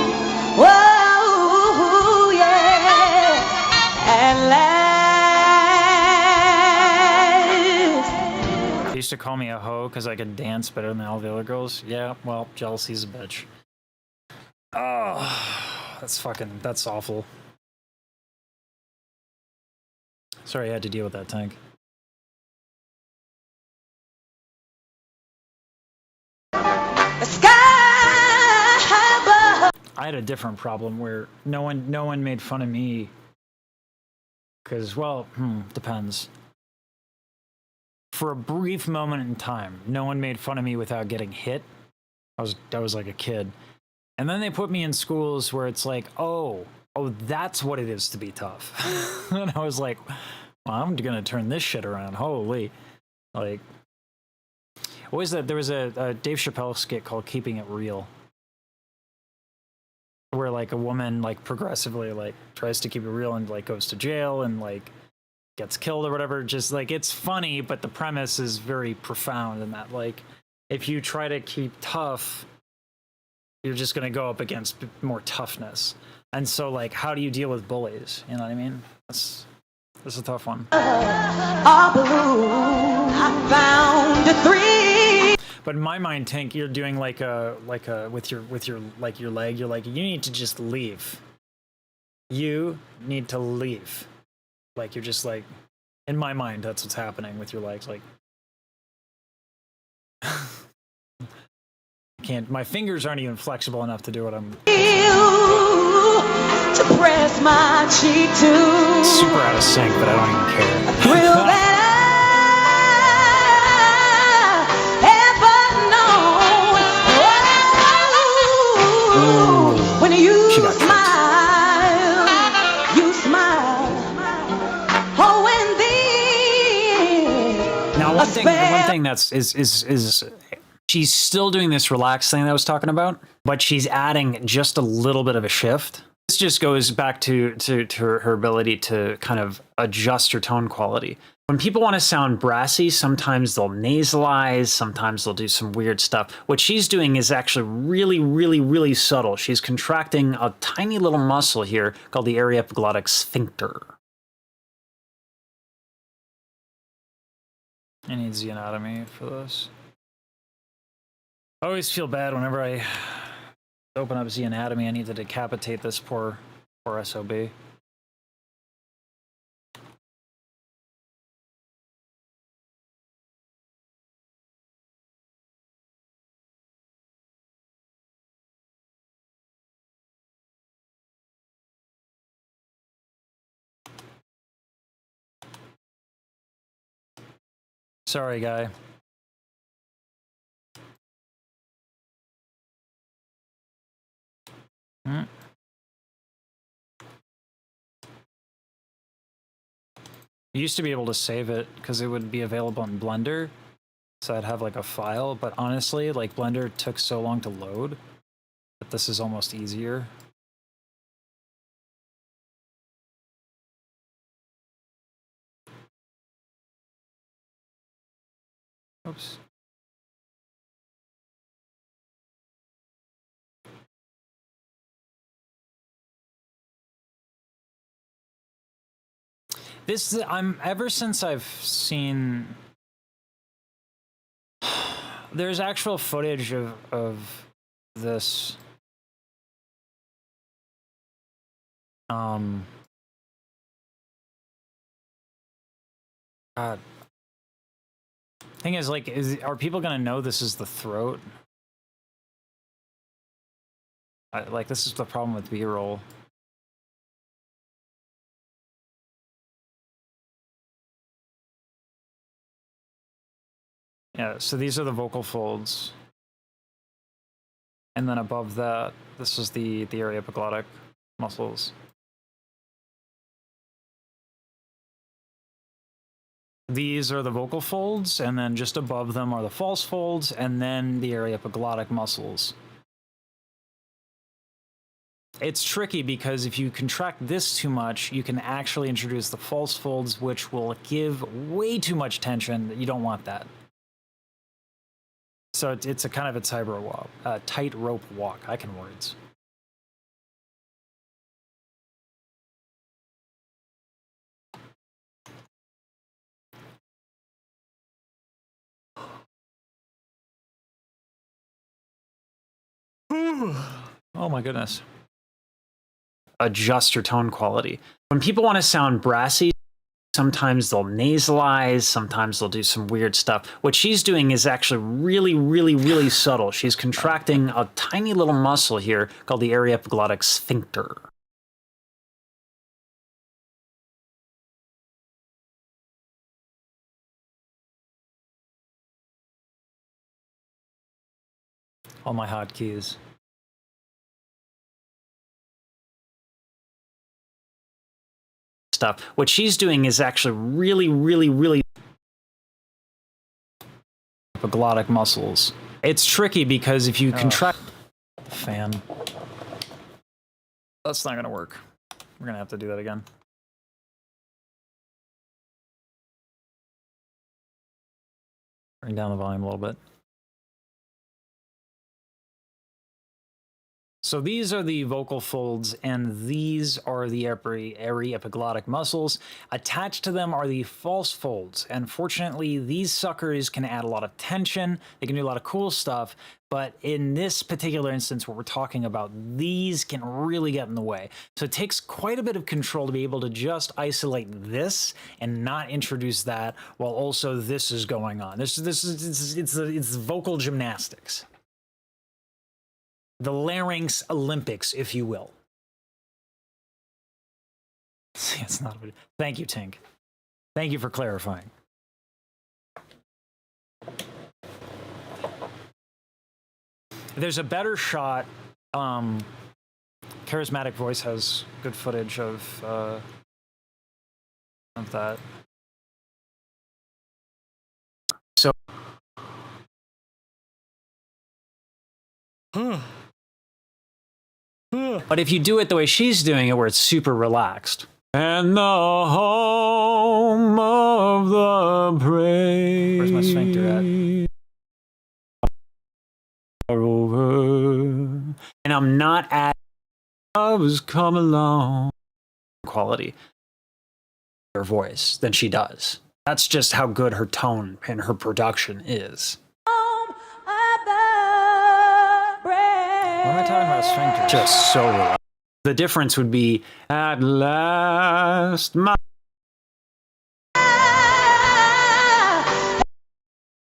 Whoa, yeah. And life. They used to call me a hoe because I could dance better than all the other girls. Yeah, well, jealousy's a bitch. Oh, that's awful. Sorry I had to deal with that, Tank. I had a different problem where no one made fun of me Because, well, depends. For a brief moment in time, no one made fun of me without getting hit. I was like a kid. And then they put me in schools where it's like, oh, that's what it is to be tough. And I was like, well, I'm gonna turn this shit around. Holy. Like, what was that? There was a Dave Chappelle skit called Keeping It Real, where like a woman like progressively like tries to keep it real and like goes to jail and like gets killed or whatever. Just like, it's funny, but the premise is very profound in that like, if you try to keep tough, you're just going to go up against more toughness. And so like, how do you deal with bullies? You know what I mean? That's a tough one. I found a three. But in my mind, Tank, you're doing like a with your like your leg. You're like, you need to just leave. You need to leave. Like you're just like, in my mind, that's what's happening with your legs. Like, I can't. My fingers aren't even flexible enough to do what I'm. To press my cheek to. Super out of sync, but I don't even care. Thrill that when you smile, you smile. Oh, and then now one thing that's is she's still doing this relaxed thing that I was talking about, but she's adding just a little bit of a shift. This just goes back to her ability to kind of adjust her tone quality. When people want to sound brassy, sometimes they'll nasalize, sometimes they'll do some weird stuff. What she's doing is actually really, really, really subtle. She's contracting a tiny little muscle here called the aryepiglottic sphincter. I need the anatomy for this. I always feel bad whenever I open up the anatomy. I need to decapitate this poor SOB. Sorry, guy. You used to be able to save it because it would be available in Blender, so I'd have like a file, but honestly, like Blender took so long to load that this is almost easier. Oops. This, ever since I've seen, there's actual footage of this. Thing is, like, are people gonna know this is the throat? Like, this is the problem with B-roll. Yeah, so these are the vocal folds. And then above that, this is the aryepiglottic muscles. These are the vocal folds, and then just above them are the false folds, and then the aryepiglottic muscles. It's tricky because if you contract this too much, you can actually introduce the false folds, which will give way too much tension. You don't want that. So it's a kind of a tightrope walk. I can words. Oh my goodness. Adjust your tone quality. When people want to sound brassy, sometimes they'll nasalize, sometimes they'll do some weird stuff. What she's doing is actually really, really, really subtle. She's contracting a tiny little muscle here called the aryepiglottic sphincter. All my hotkeys. Stuff. What she's doing is actually really epiglottic muscles. It's tricky because if you contract fan, that's not gonna work. We're gonna have to do that again. Bring down the volume a little bit. So these are the vocal folds, and these are the airy epiglottic muscles. Attached to them are the false folds, and fortunately, these suckers can add a lot of tension. They can do a lot of cool stuff, but in this particular instance, what we're talking about, these can really get in the way. So it takes quite a bit of control to be able to just isolate this and not introduce that, while also this is going on. It's vocal gymnastics. The larynx Olympics, if you will. It's not. Thank you, Tink. Thank you for clarifying. There's a better shot. Charismatic Voice has good footage of that. So. But if you do it the way she's doing it, where it's super relaxed. And the home of the brave. Where's my sphincter at? Over. And I'm not at love's come along. Quality. Her voice than she does. That's just how good her tone and her production is. What am I talking about sphincter? Just so relaxed. The difference would be, at last, my...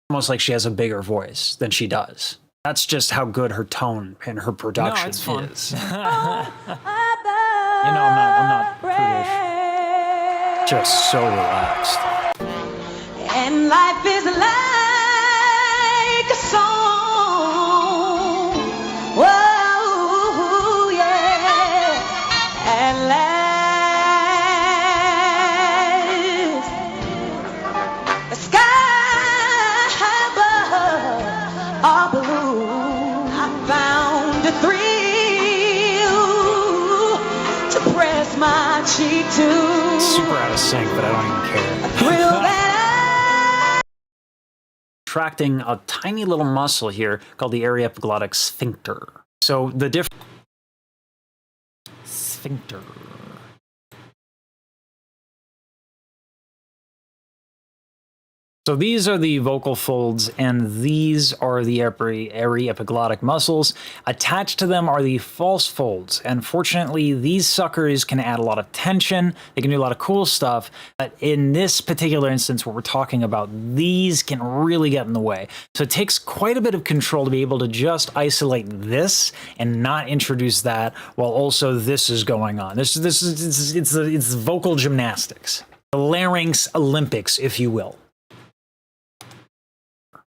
Almost like she has a bigger voice than she does. That's just how good her tone and her production is. You know, I'm not prudish. Just so relaxed. And life is like a song. Whoa, yeah. At last, the sky above are blue. I found a thrill to press my cheek to. Super out of sync, but I don't even care. A thrill that contracting a tiny little muscle here called the airy epiglottic sphincter. So the difference. Sphincter. So these are the vocal folds, and these are the airy epiglottic muscles. Attached to them are the false folds, and fortunately, these suckers can add a lot of tension. They can do a lot of cool stuff, but in this particular instance, what we're talking about, these can really get in the way. So it takes quite a bit of control to be able to just isolate this and not introduce that, while also this is going on. It's vocal gymnastics, the larynx Olympics, if you will.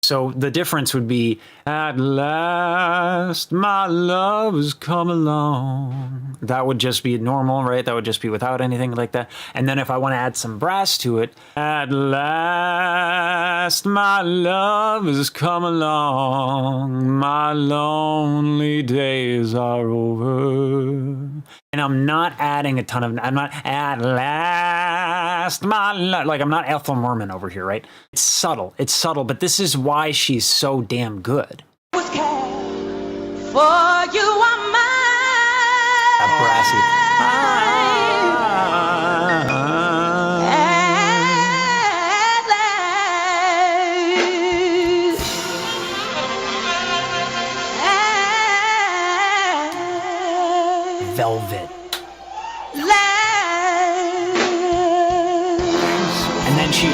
So the difference would be, at last, my love has come along. That would just be normal, right? That would just be without anything like that. And then if I want to add some brass to it, at last, my love has come along. My lonely days are over. And I'm not adding a ton of, I'm not, at last, my love, like I'm not Ethel Merman over here, right? It's subtle, but this is why she's so damn good. was cared for you are mine. That brassy. Velvet. And then she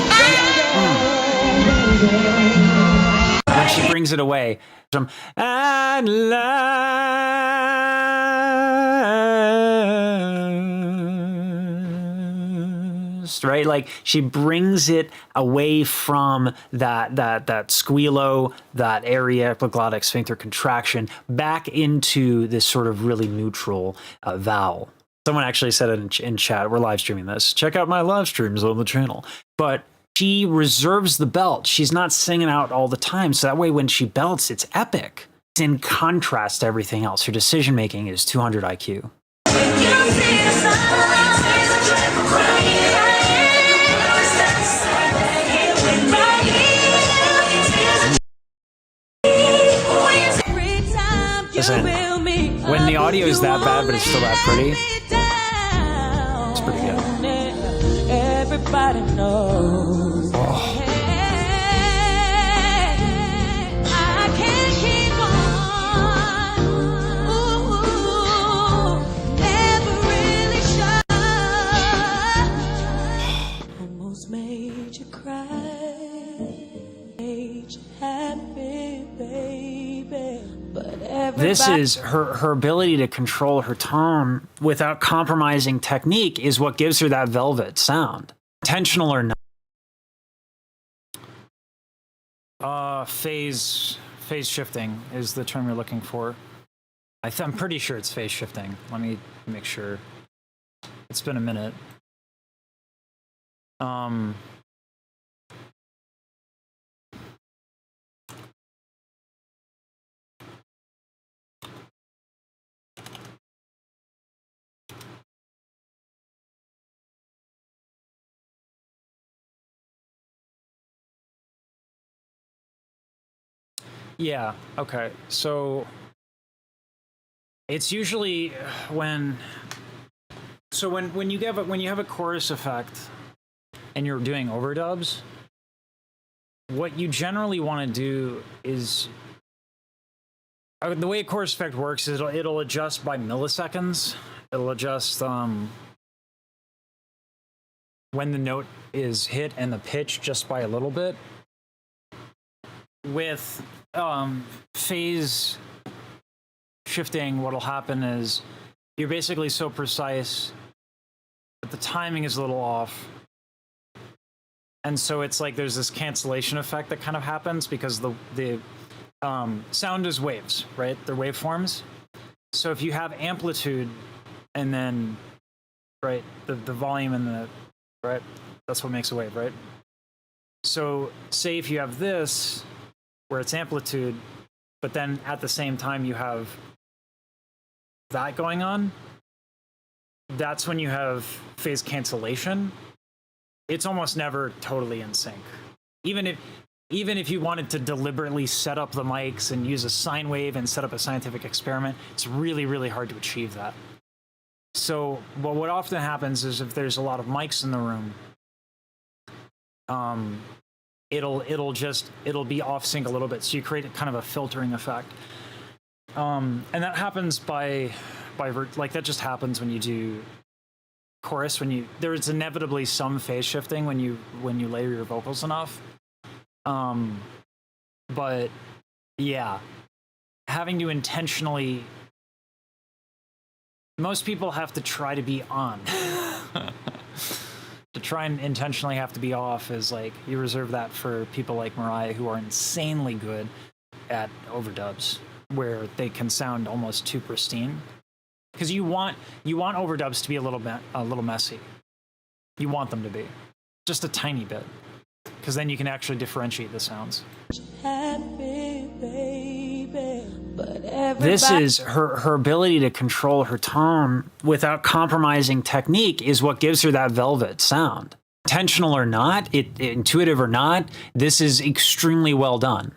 when she brings it away from at last almost, right? Like she brings it away from that squealo, that area epiglottic sphincter contraction, back into this sort of really neutral vowel. Someone actually said it in chat. We're live streaming this. Check out my live streams on the channel. But she reserves the belt. She's not singing out all the time. So that way when she belts, it's epic. It's in contrast to everything else. Her decision making is 200 IQ. Listen, when the audio is that bad, but it's still that pretty, it's pretty good. Everybody knows. Oh. I can't keep on. Ooh, never really sure. Almost made you cry. Made you happy, baby. This is her ability to control her tone without compromising technique is what gives her that velvet sound. Intentional or not. Phase shifting is the term you're looking for. I'm pretty sure it's phase shifting. Let me make sure. It's been a minute. Yeah, okay. So it's usually when you have a chorus effect and you're doing overdubs, what you generally want to do is the way a chorus effect works is it'll adjust by milliseconds. It'll adjust when the note is hit and the pitch just by a little bit. With phase shifting, what'll happen is you're basically so precise that the timing is a little off. And so it's like there's this cancellation effect that kind of happens because the sound is waves, right? They're waveforms. So if you have amplitude and then, right, the volume and the, right, that's what makes a wave, right? So say if you have this, where it's amplitude, but then at the same time you have that going on, that's when you have phase cancellation. It's almost never totally in sync. Even if you wanted to deliberately set up the mics and use a sine wave and set up a scientific experiment, it's really, really hard to achieve that. So what often happens is if there's a lot of mics in the room, it'll be off sync a little bit, so you create a kind of a filtering effect, and that happens by like that just happens when you do chorus. There's inevitably some phase shifting when you layer your vocals enough, but yeah, having to intentionally, most people have to try to be on. To try and intentionally have to be off is like, you reserve that for people like Mariah who are insanely good at overdubs, where they can sound almost too pristine. Because you want overdubs to be a little messy. You want them to be just a tiny bit, because then you can actually differentiate the sounds. Happy, baby, this is her ability to control her tone without compromising technique is what gives her that velvet sound. Intentional or not, intuitive or not, this is extremely well done.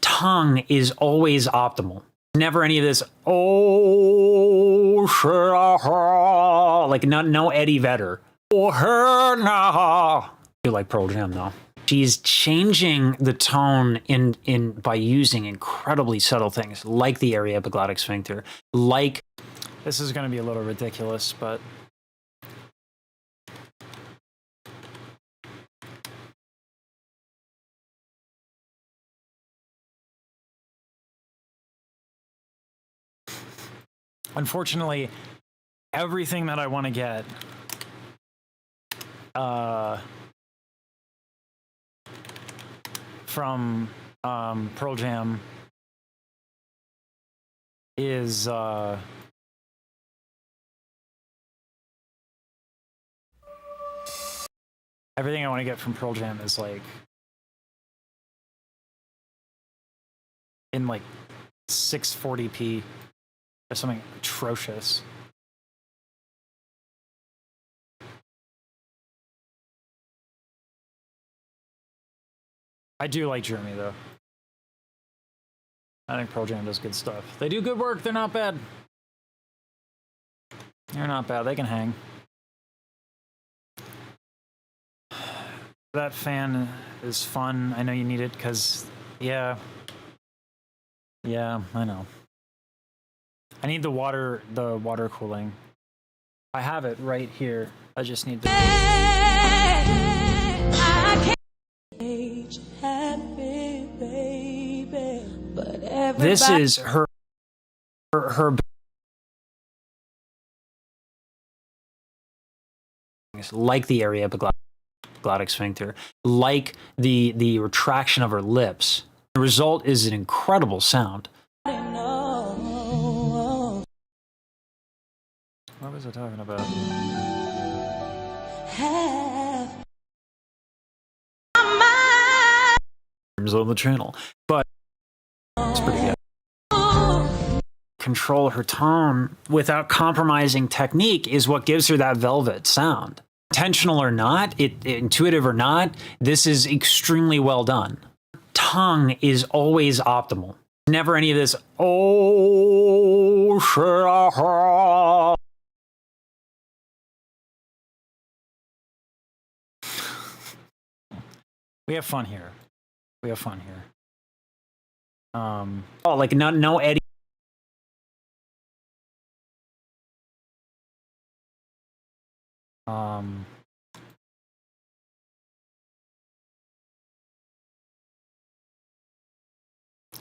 Tongue is always optimal. Never any of this, oh, sure, like no Eddie Vedder. Oh, her, no. I feel like Pearl Jam, though. She's changing the tone in by using incredibly subtle things like the area epiglottic sphincter, like, this is going to be a little ridiculous, but unfortunately, everything that I want to get from Pearl Jam is everything I want to get from Pearl Jam is like in like 640p or something atrocious. I do like Jeremy though. I think Pearl Jam does good stuff. They do good work. They're not bad. They're not bad. They can hang. That fan is fun. I know you need it because, yeah. Yeah, I know. I need the water cooling. I have it right here. I just need to. This is her like the area of the glottic sphincter, like the retraction of her lips. The result is an incredible sound. What was I talking about? On the channel, but it's pretty good. Control her tone without compromising technique is what gives her that velvet sound. Intentional or not, intuitive or not, this is extremely well done. Tongue is always optimal. Never any of this, oh, sure. We have fun here. We have fun here. Oh, like no Eddie.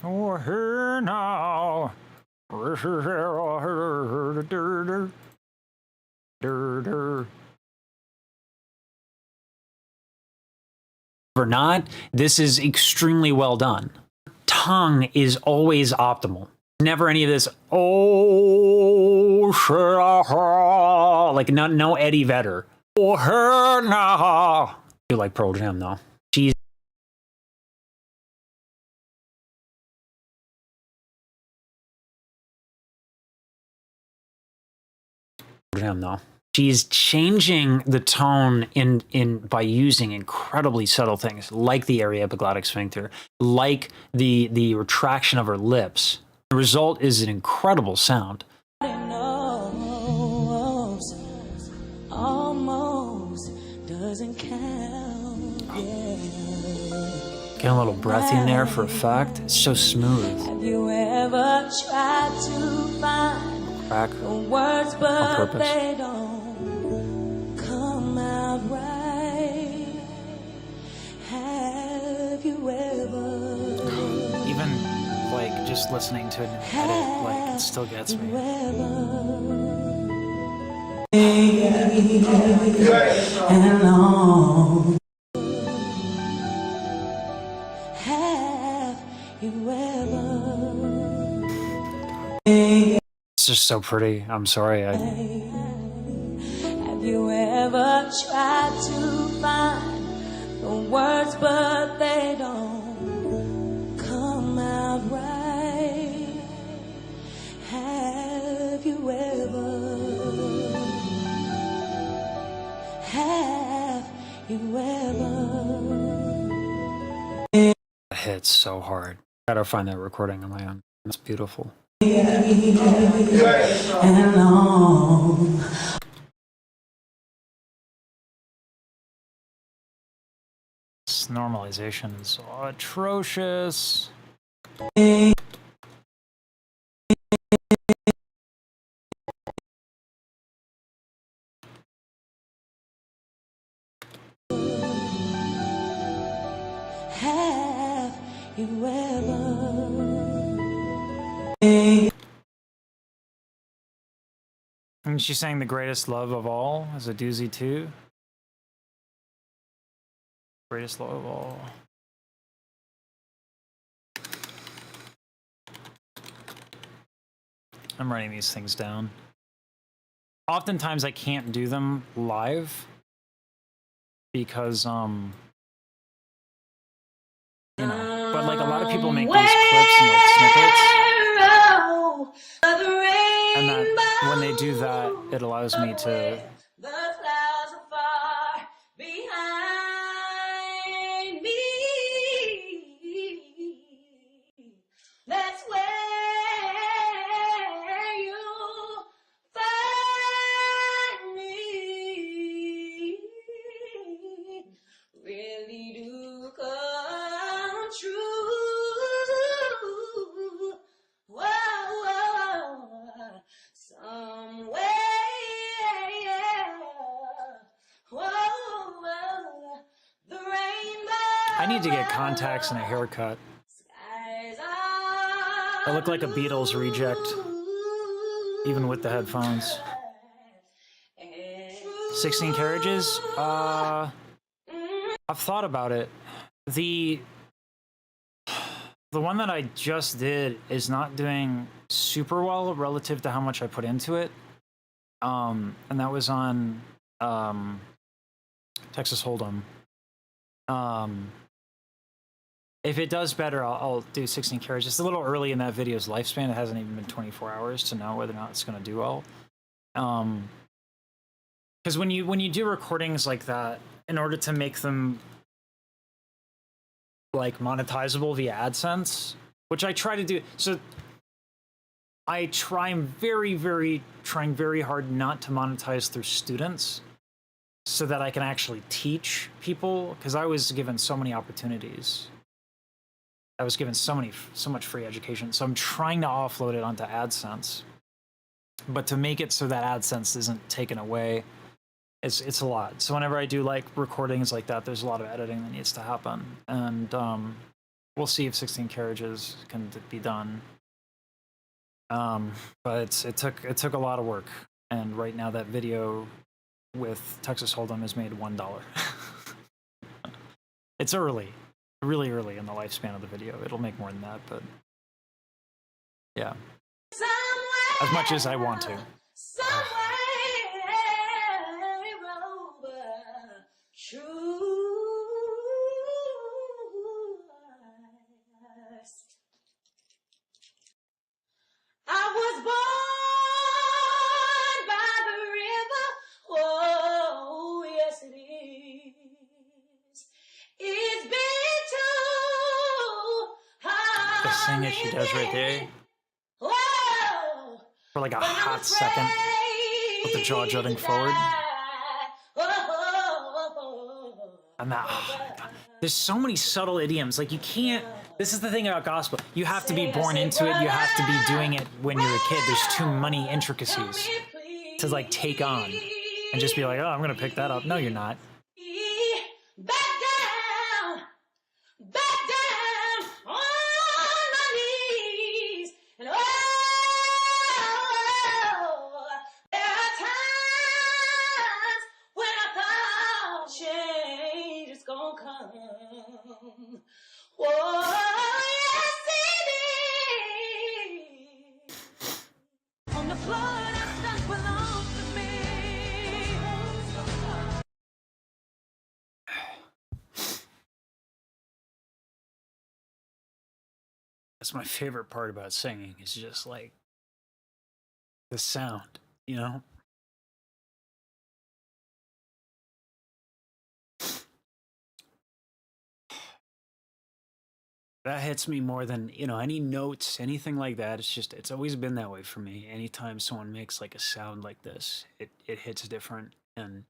Oh, here now. Or not, this is extremely well done. Tongue is always optimal. Never any of this, oh, sure, like no Eddie Vedder. Oh, her now. I do like Pearl Jam though. She's Jam though. She's changing the tone in by using incredibly subtle things like the area of the glottic sphincter, like the retraction of her lips. The result is an incredible sound. Almost doesn't count. Get a little breath in there for effect. It's so smooth. Have you ever tried to find crack the words, but on purpose? They don't come out right. Have you ever? Even like just listening to an edit, like it still gets me. And long. Have you ever? It's just so pretty. I'm sorry. Have you ever tried to find the words, but they don't come out right? Have you ever? Have you ever? It hits so hard. Gotta find that recording on my own. It's beautiful. And long. This normalization is atrocious. Have you ever? And she's saying the greatest love of all is a doozy too. Greatest low of all. I'm writing these things down. Oftentimes I can't do them live because you know, but like a lot of people make these clips and like snippets. And that when they do that, it allows me to the clouds are far behind me. That's where you find me. Really do come true. Whoa, whoa, somewhere. Whoa, whoa, the rainbow. I need to get contacts and a haircut. I look like a Beatles reject, even with the headphones. 16 carriages? I've thought about it. The one that I just did is not doing super well relative to how much I put into it. And that was on Texas Hold'em. If it does better, I'll do 16 carriages. It's a little early in that video's lifespan. It hasn't even been 24 hours to know whether or not it's going to do well. Because when you do recordings like that, in order to make them like monetizable via AdSense, which I try to do, so I trying very hard not to monetize through students, so that I can actually teach people. Because I was given so many opportunities. I was given so much free education. So I'm trying to offload it onto AdSense. But to make it so that AdSense isn't taken away, it's a lot. So whenever I do like recordings like that, there's a lot of editing that needs to happen. And we'll see if 16 carriages can be done. But it took a lot of work. And right now that video with Texas Hold'em has made $1. It's early. Really early in the lifespan of the video. It'll make more than that, but yeah. As much as I want to. I was born by the river. Oh, yes it is. It's been too hard. The thing that she does right there. Whoa. For like a hot second. With the jaw jutting forward. And that, there's so many subtle idioms. Like you can't, this is the thing about gospel. You have to be born into it. You have to be doing it when you're a kid. There's too many intricacies to like take on and just be like, oh, I'm going to pick that up. No, you're not. Back down on my knees. And oh, there are times when I thought change is gonna come. Oh, yes it is. On the floor that stuff belongs to me. That's my favorite part about singing, is just like the sound, you know? That hits me more than, you know, any notes, anything like that. It's just, it's always been that way for me. Anytime someone makes like a sound like this, it hits different. And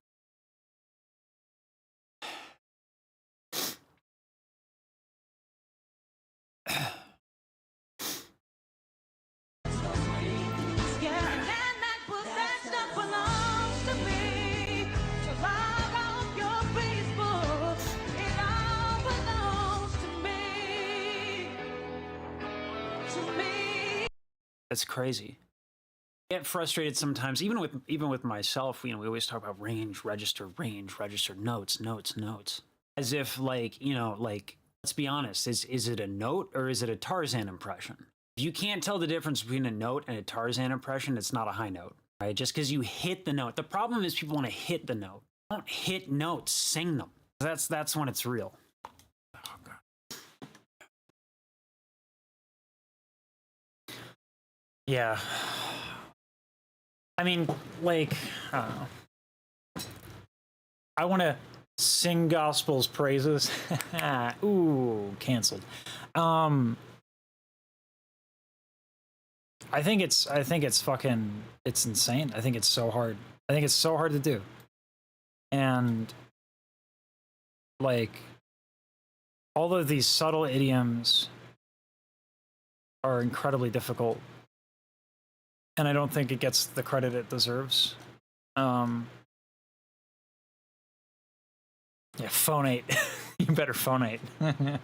that's crazy. I get frustrated sometimes, even with myself. You know, we always talk about range, register, notes. As if like, you know, like, let's be honest, is it a note or is it a Tarzan impression? If you can't tell the difference between a note and a Tarzan impression, it's not a high note, right? Just because you hit the note. The problem is people want to hit the note. Don't hit notes, sing them. That's when it's real. Oh, God. Yeah. I mean, like, I don't know. I want to sing gospel's praises. Ooh, canceled. I think it's fucking, it's insane. I think it's so hard. I think it's so hard to do. And like all of these subtle idioms are incredibly difficult. And I don't think it gets the credit it deserves. Yeah, phonate. You better phonate. None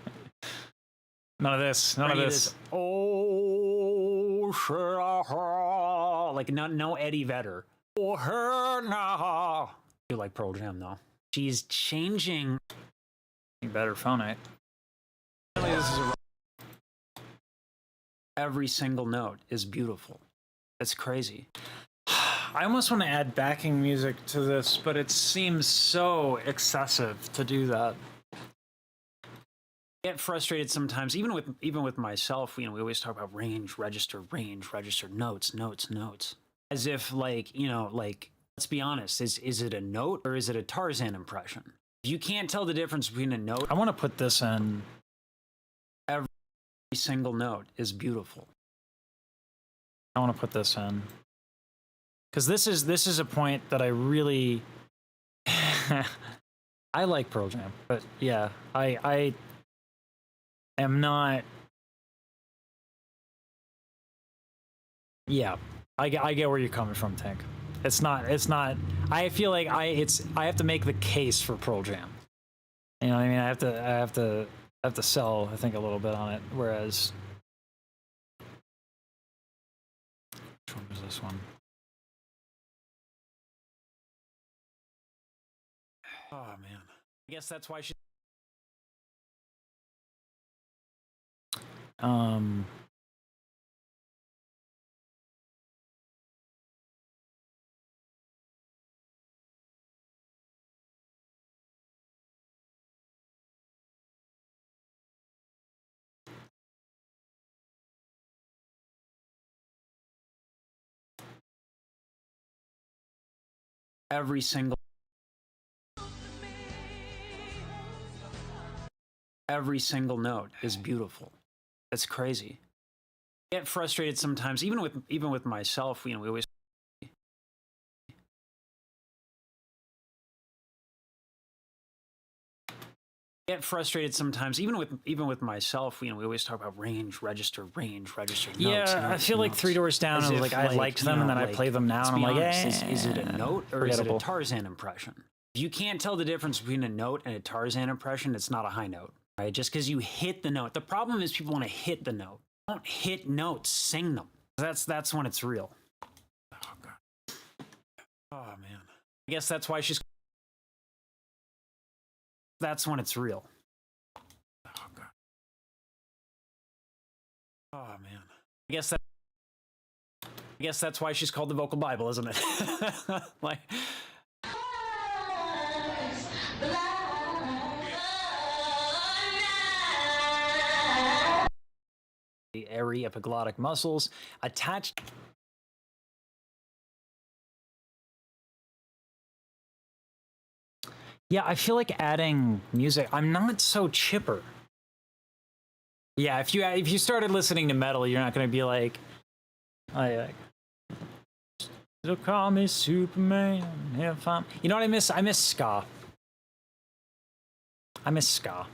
of this. None of this. Oh, like no Eddie Vedder. Oh, her now. You like Pearl Jam though. She's changing. You better phonate. Every single note is beautiful. That's crazy. I almost want to add backing music to this, but it seems so excessive to do that. I get frustrated sometimes, even with myself. You know, we always talk about range, register, notes. As if like, you know, like, let's be honest, is it a note or is it a Tarzan impression? If you can't tell the difference between a note, I want to put this in. Every single note is beautiful. I want to put this in. Because this is a point that I really I like Pearl Jam, but yeah, I am not. Yeah, I get where you're coming from, Tank. It's not. I feel like I have to make the case for Pearl Jam. You know what I mean? I have to sell, I think, a little bit on it. Whereas, which one was this one? Oh man, I guess that's why she. Every single note is beautiful. That's crazy. I get frustrated sometimes, even with myself. You know, we always. I get frustrated sometimes, even with myself. You know, we always talk about range, register, notes. Yeah, I feel like Three Doors Down. I was like, I liked them, and then I play them now, and I'm like, is it a note or is it a Tarzan impression? If you can't tell the difference between a note and a Tarzan impression, it's not a high note, right? Just because you hit the note. The problem is people want to hit the note. Don't hit notes, sing them. That's when it's real. Oh God. Oh man. I guess that's why she's. That's when it's real. Oh God. Oh man. I guess that's why she's called the vocal Bible, isn't it? Like. The airy epiglottic muscles attached. Yeah, I feel like adding music. I'm not so chipper. Yeah, if you started listening to metal, you're not gonna be like, they'll call me Superman if I'm. You know what I miss? I miss ska. I miss ska.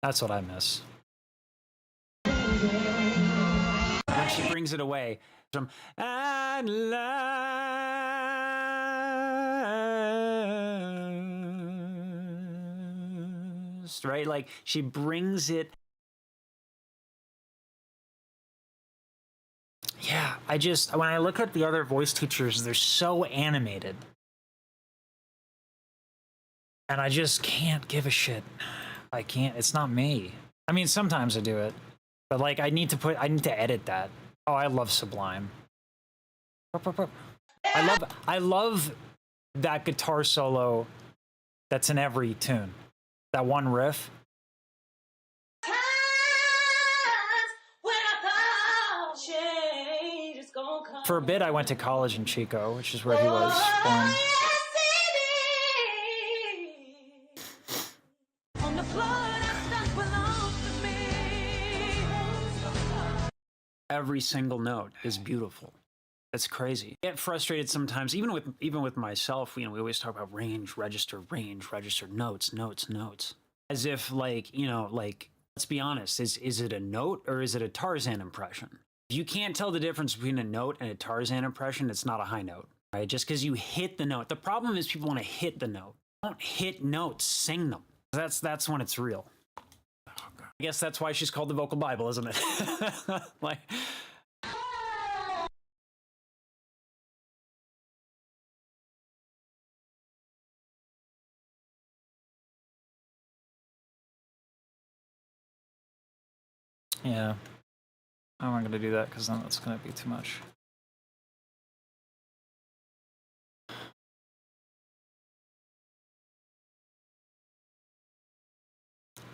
That's what I miss. When she brings it away from and last, right? Like she brings it. Yeah, when I look at the other voice teachers, they're so animated. And I just can't give a shit. I can't. It's not me. I mean, sometimes I do it, but like I need to edit that. Oh, I love Sublime. I love that guitar solo that's in every tune. That one riff. For a bit, I went to college in Chico, which is where he was born. Every single note is beautiful. That's crazy. I get frustrated sometimes, even with myself. You know, we always talk about range, register, notes, as if like, you know, like, let's be honest, is it a note or is it a Tarzan impression? If you can't tell the difference between a note and a Tarzan impression, it's not a high note, right? Just because you hit the note. The problem is people want to hit the note. Don't hit notes, sing them. That's when it's real. I guess that's why she's called the vocal Bible, isn't it? Like, yeah, I'm not gonna do that because then that's gonna be too much.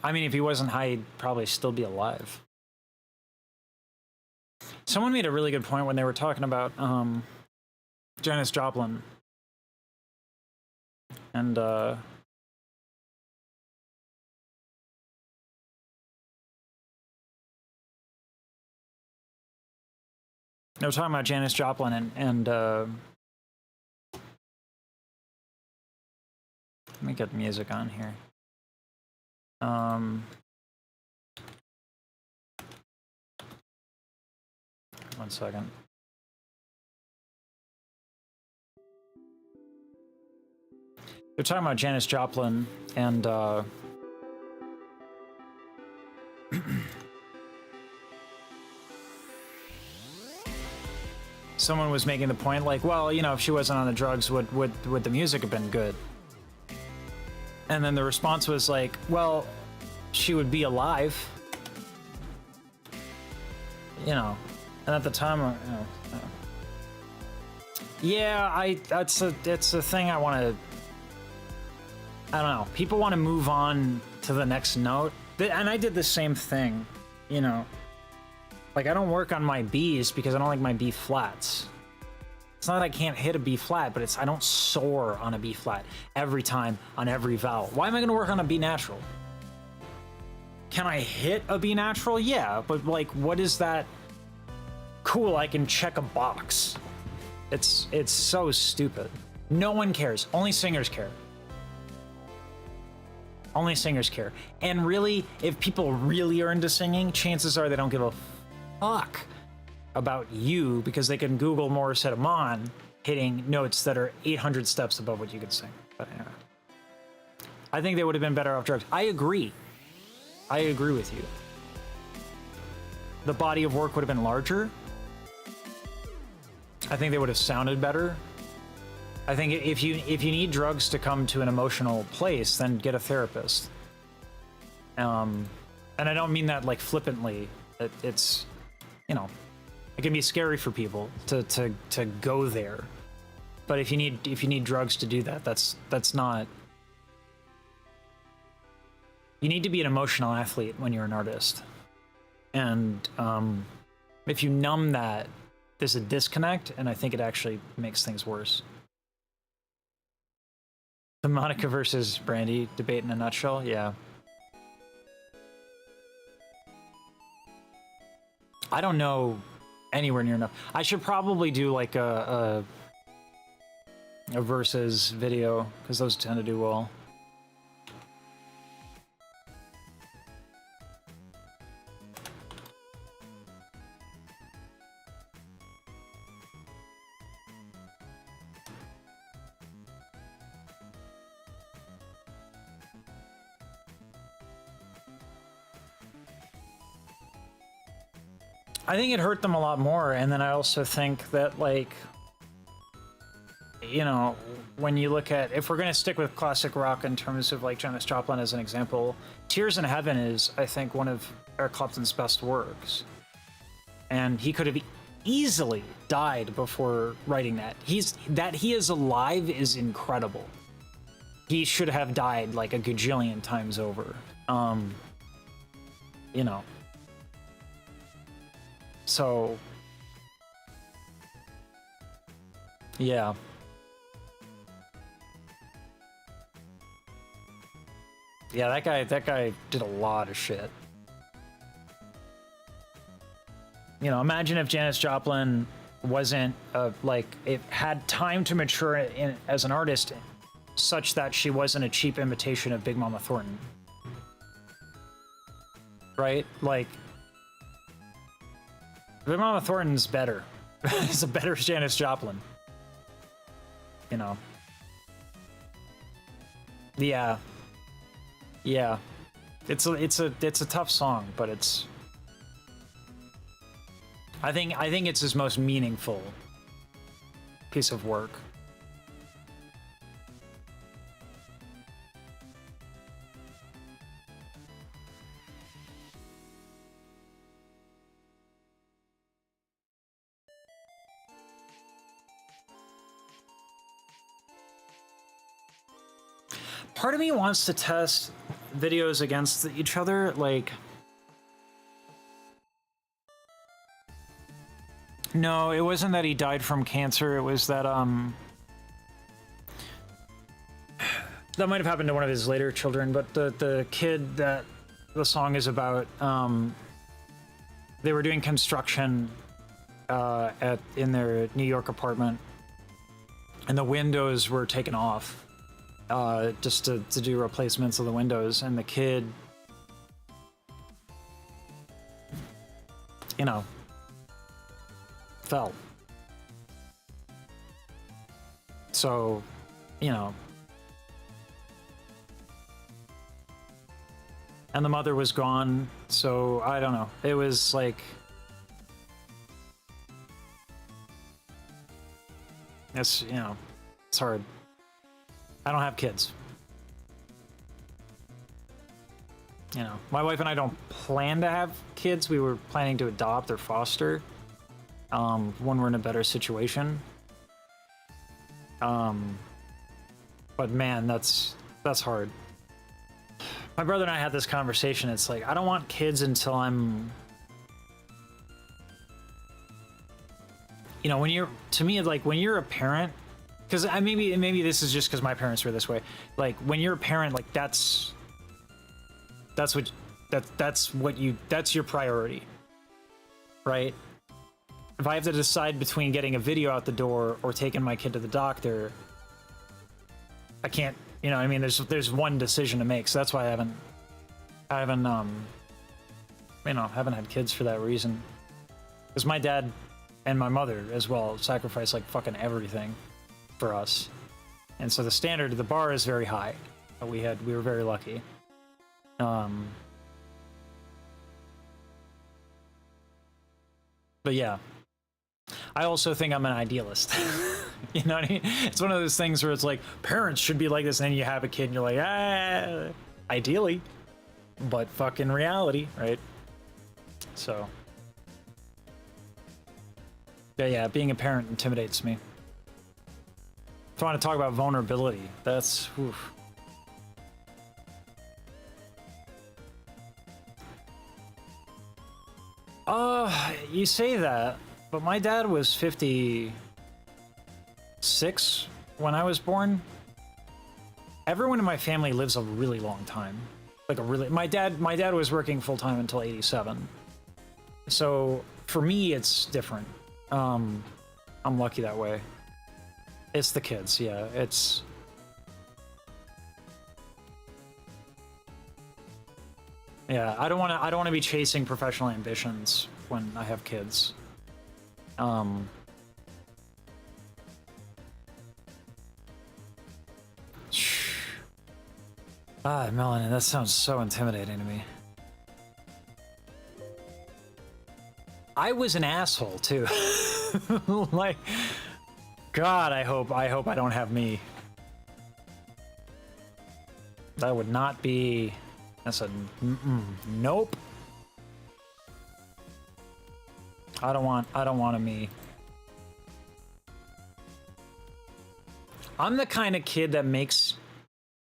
I mean, if he wasn't high, he'd probably still be alive. Someone made a really good point when they were talking about Janis Joplin. And they were talking about Janis Joplin and let me get music on here. 1 second. They're talking about Janis Joplin and someone was making the point like, well, you know, if she wasn't on the drugs, would the music have been good? And then the response was like, well, she would be alive. You know, and at the time, yeah, it's a thing I want to, I don't know. People want to move on to the next note. And I did the same thing, you know. Like, I don't work on my Bs because I don't like my B flats. It's not that I can't hit a B flat, but it's I don't soar on a B flat every time on every vowel. Why am I going to work on a B natural? Can I hit a B natural? Yeah, but like, what is that? Cool, I can check a box. It's so stupid. No one cares. Only singers care. Only singers care. And really, if people really are into singing, chances are they don't give a fuck about you because they can Google Morissette Amon hitting notes that are 800 steps above what you could sing. But anyway, I think they would have been better off drugs. I agree. I agree with you. The body of work would have been larger. I think they would have sounded better. I think if you need drugs to come to an emotional place, then get a therapist. And I don't mean that like flippantly. It's, you know, it can be scary for people to go there. But if you need drugs to do that, that's not. You need to be an emotional athlete when you're an artist. And if you numb that, there's a disconnect, and I think it actually makes things worse. The Monica versus Brandy debate in a nutshell, yeah. I don't know anywhere near enough. I should probably do like a versus video, because those tend to do well. I think it hurt them a lot more, and then I also think that, like, you know, when you look at, if we're going to stick with classic rock in terms of like Janis Joplin as an example, Tears in Heaven is, I think, one of Eric Clapton's best works. And he could have easily died before writing that. That he is alive is incredible. He should have died like a gajillion times over. You know. So, yeah. Yeah, that guy did a lot of shit. You know, imagine if Janis Joplin wasn't like, it had time to mature as an artist such that she wasn't a cheap imitation of Big Mama Thornton. Right? Like, Big Mama Thornton's better. It's a better Janis Joplin. You know. Yeah. Yeah. It's a tough song, but it's, I think it's his most meaningful piece of work. Part of me wants to test videos against each other, like, no, it wasn't that he died from cancer, it was that that might have happened to one of his later children, but the kid that the song is about, they were doing construction in their New York apartment, and the windows were taken off. Just to do replacements of the windows, and the kid, you know, fell. So, you know, and the mother was gone, so I don't know. It was like, it's, you know, it's hard. I don't have kids. You know, my wife and I don't plan to have kids. We were planning to adopt or foster when we're in a better situation. But man, that's hard. My brother and I had this conversation. It's like, I don't want kids until I'm, you know, when you're, to me, like when you're a parent, because maybe this is just because my parents were this way. Like when you're a parent, like that's your priority, right? If I have to decide between getting a video out the door or taking my kid to the doctor, I can't. You know, I mean, there's one decision to make. So that's why I haven't had kids for that reason. Because my dad and my mother as well sacrificed like fucking everything for us, and so the bar is very high. We were very lucky. But yeah, I also think I'm an idealist. You know what I mean? It's one of those things where it's like parents should be like this, and then you have a kid and you're like, ideally, but fucking reality, right? So yeah, being a parent intimidates me. If I want to talk about vulnerability, that's, oof. You say that, but my dad was 56 when I was born. Everyone in my family lives a really long time. Like my dad was working full time until 87. So for me, it's different. I'm lucky that way. It's the kids, yeah. Yeah, I don't want to be chasing professional ambitions when I have kids. Melanie, that sounds so intimidating to me. I was an asshole too. Like, God, I hope I don't have me That would not be. That's a nope. I don't want a me. I'm the kind of kid that makes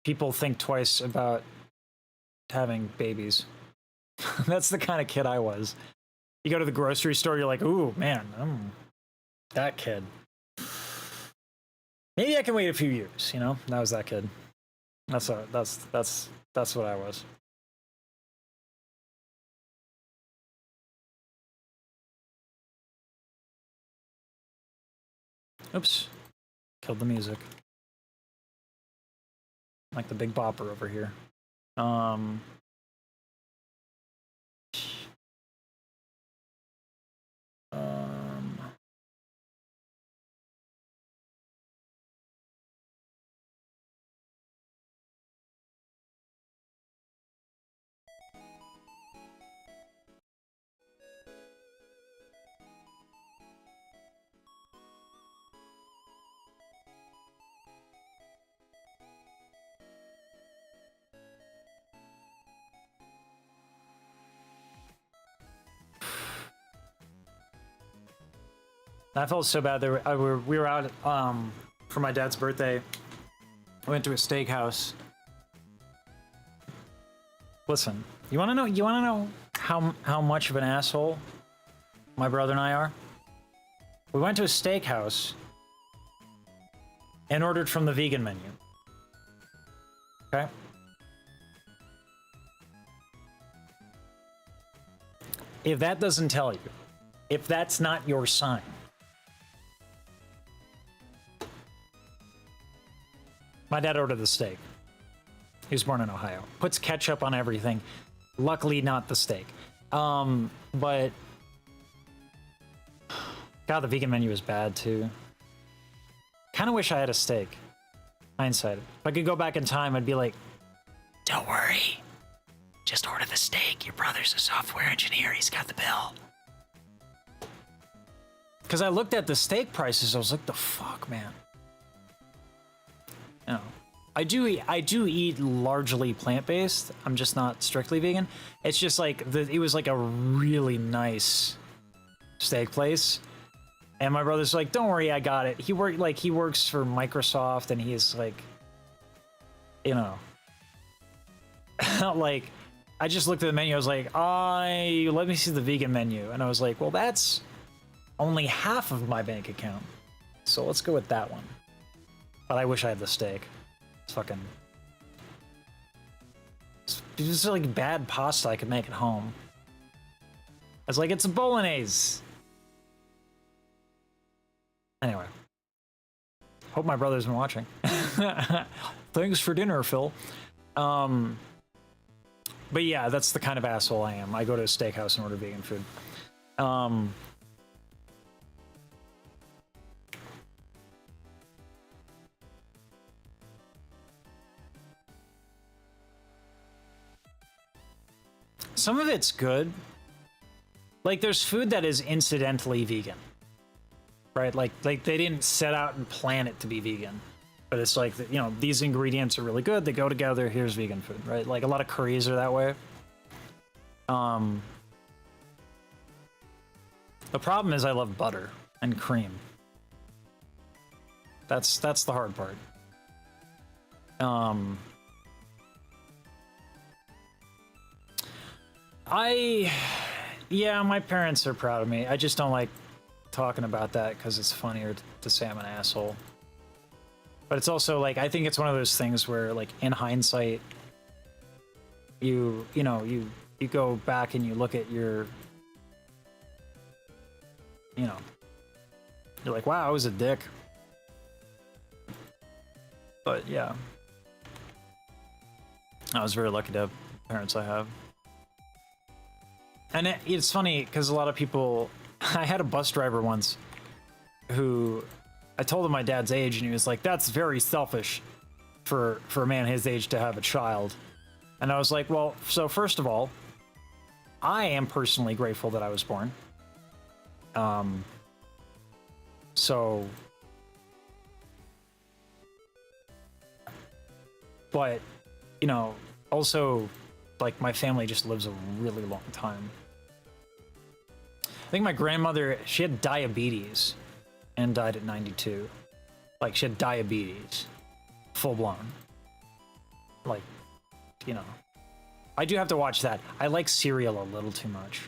people think twice about having babies. That's the kind of kid I was. You go to the grocery store, you're like, ooh, man, I'm that kid. Maybe I can wait a few years, you know? That was that kid. That's what I was. Oops. Killed the music. Like the big bopper over here. I felt so bad. We were out for my dad's birthday. We went to a steakhouse. Listen, you want to know? You want to know how much of an asshole my brother and I are? We went to a steakhouse and ordered from the vegan menu. Okay. If that doesn't tell you, if that's not your sign, my dad ordered the steak. He was born in Ohio. Puts ketchup on everything. Luckily, not the steak. But God, the vegan menu is bad too. Kind of wish I had a steak. Hindsight. If I could go back in time, I'd be like, "Don't worry, just order the steak. Your brother's a software engineer. He's got the bill." Because I looked at the steak prices, I was like, "The fuck, man." You know, I do eat largely plant-based. I'm just not strictly vegan. It's just like it was like a really nice steak place, and my brother's like, "Don't worry, I got it." He works for Microsoft, and he's like, you know, like, I just looked at the menu. I was like, let me see the vegan menu, and I was like, well, that's only half of my bank account, so let's go with that one. But I wish I had the steak. It's fucking... It's just like bad pasta I could make at home. I was like, it's a bolognese. Anyway. Hope my brother's been watching. Thanks for dinner, Phil. But yeah, that's the kind of asshole I am. I go to a steakhouse and order vegan food. Some of it's good. Like, there's food that is incidentally vegan, right? Like they didn't set out and plan it to be vegan, but it's like, you know, these ingredients are really good. They go together. Here's vegan food, right? Like a lot of curries are that way. The problem is I love butter and cream. That's the hard part. Yeah, my parents are proud of me. I just don't like talking about that because it's funnier to say I'm an asshole. But it's also like, I think it's one of those things where, like, in hindsight, you go back and you look at your, you know, you're like, wow, I was a dick. But yeah, I was very lucky to have the parents I have. And it's funny because a lot of people, I had a bus driver once who, I told him my dad's age and he was like, that's very selfish for a man his age to have a child. And I was like, well, so first of all, I am personally grateful that I was born. But you know, also, like, my family just lives a really long time. I think my grandmother, she had diabetes and died at 92. Like, she had diabetes. Full blown. Like, you know. I do have to watch that. I like cereal a little too much.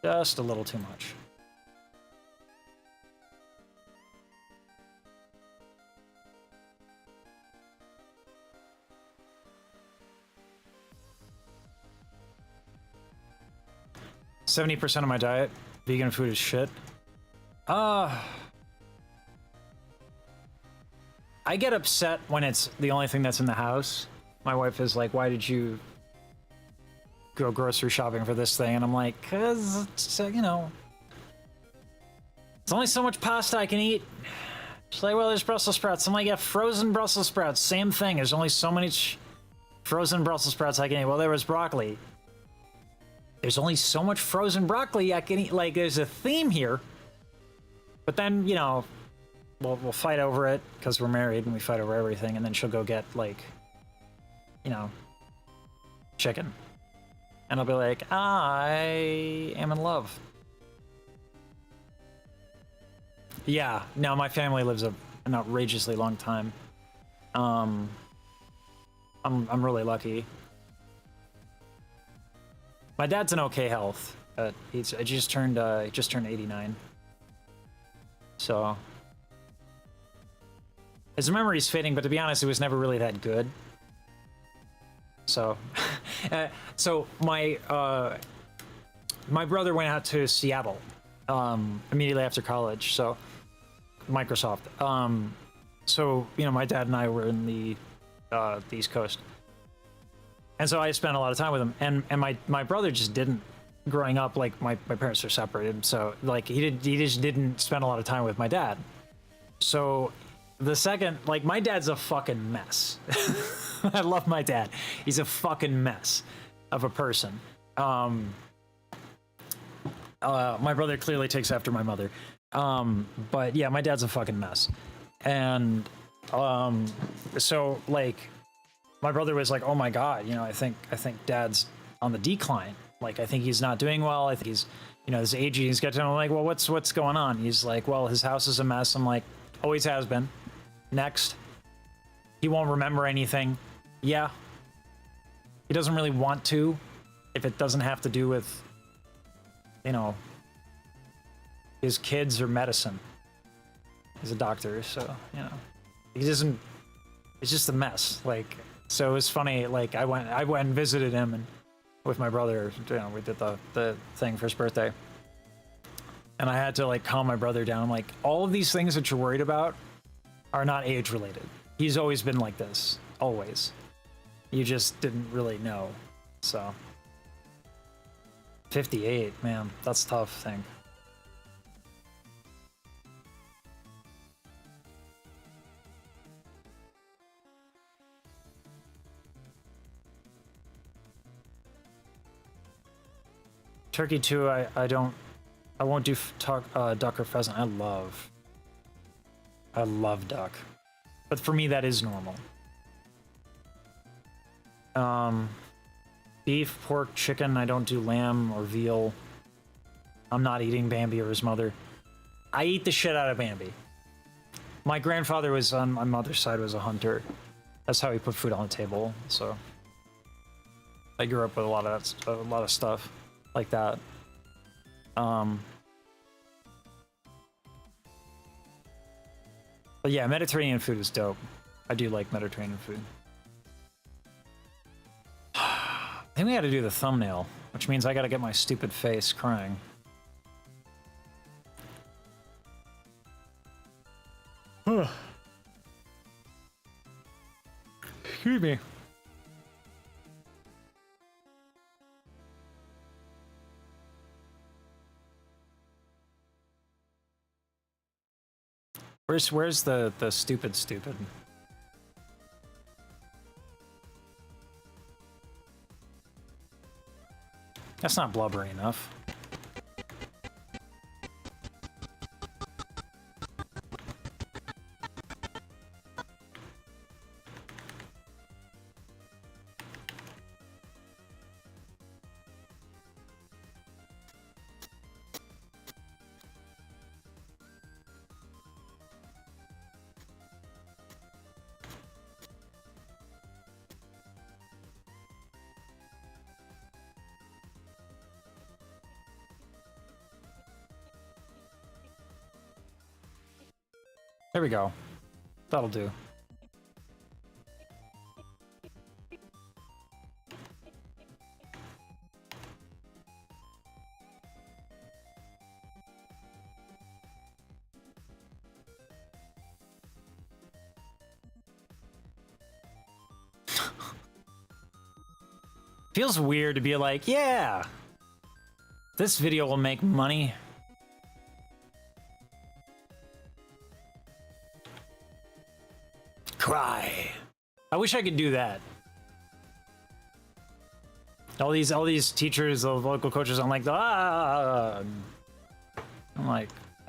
Just a little too much. %70 of my diet, vegan food is shit. I get upset when it's the only thing that's in the house. My wife is like, why did you go grocery shopping for this thing? And I'm like, cause it's, you know, it's only so much pasta I can eat. She's like, well, there's Brussels sprouts. I'm like, yeah, frozen Brussels sprouts, same thing. There's only so many frozen Brussels sprouts I can eat. Well, there was broccoli. There's only so much frozen broccoli I can eat. Like, there's a theme here. But then, you know, we'll fight over it because we're married and we fight over everything. And then she'll go get, like, you know, chicken. And I'll be like, I am in love. Yeah, no, my family lives an outrageously long time. I'm really lucky. My dad's in okay health. He just turned 89. So his memory's fading, but to be honest, it was never really that good. So, so my brother went out to Seattle immediately after college. So Microsoft. So you know, my dad and I were in the East Coast. And so I spent a lot of time with him, and my brother just didn't. Growing up, like my parents are separated, so like he just didn't spend a lot of time with my dad. So the second, like, my dad's a fucking mess. I love my dad. He's a fucking mess of a person. My brother clearly takes after my mother. But yeah, my dad's a fucking mess. And so like my brother was like, oh my God, you know, I think dad's on the decline. Like, I think he's not doing well. I think he's, you know, this aging. He's got to. I'm like, well, what's going on? He's like, well, his house is a mess. I'm like, always has been. Next, he won't remember anything. Yeah, he doesn't really want to, if it doesn't have to do with, you know, his kids or medicine. He's a doctor, so you know, he doesn't. It's just a mess. Like, so it was funny. Like, I went and visited him and. With my brother, you know, we did the thing for his birthday. And I had to, like, calm my brother down. I'm like, all of these things that you're worried about are not age related. He's always been like this. Always. You just didn't really know. So 58, man, that's tough thing. Turkey too. I won't do duck or pheasant. I love duck, but for me that is normal. Beef, pork, chicken. I don't do lamb or veal. I'm not eating Bambi or his mother. I eat the shit out of Bambi. My grandfather was on my mother's side was a hunter. That's how he put food on the table. So I grew up with a lot of stuff like that. But yeah, Mediterranean food is dope. I do like Mediterranean food. I think we gotta do the thumbnail, which means I gotta get my stupid face crying. Excuse me. Where's the stupid? That's not blubbery enough. There we go. That'll do. Feels weird to be like, yeah, this video will make money. Cry. I wish I could do that. All these teachers, the local coaches, I'm like, I'm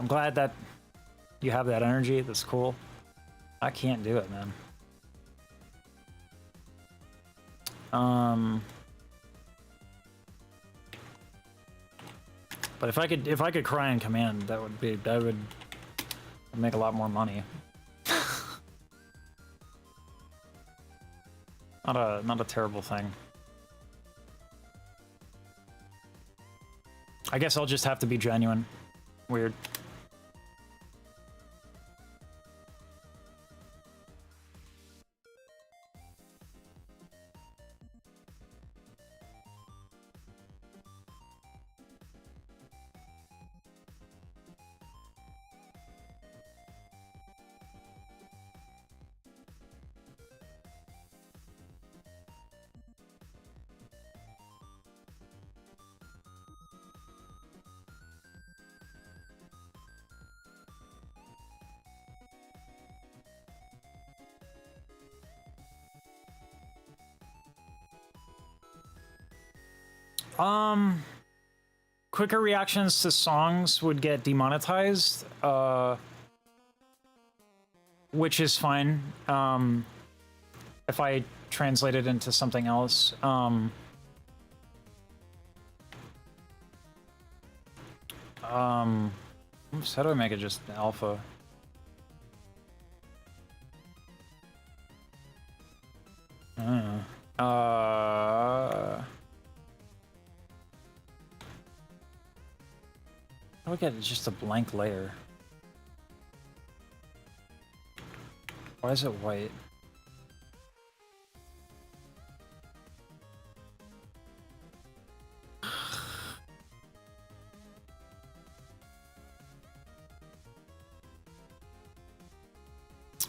glad that you have that energy. That's cool. I can't do it, man. But if I could cry in command, that would make a lot more money. Not a terrible thing. I guess I'll just have to be genuine. Weird. Quicker reactions to songs would get demonetized, which is fine. If I translate it into something else, oops, how do I make it just alpha? I don't know. How do I get just a blank layer? Why is it white?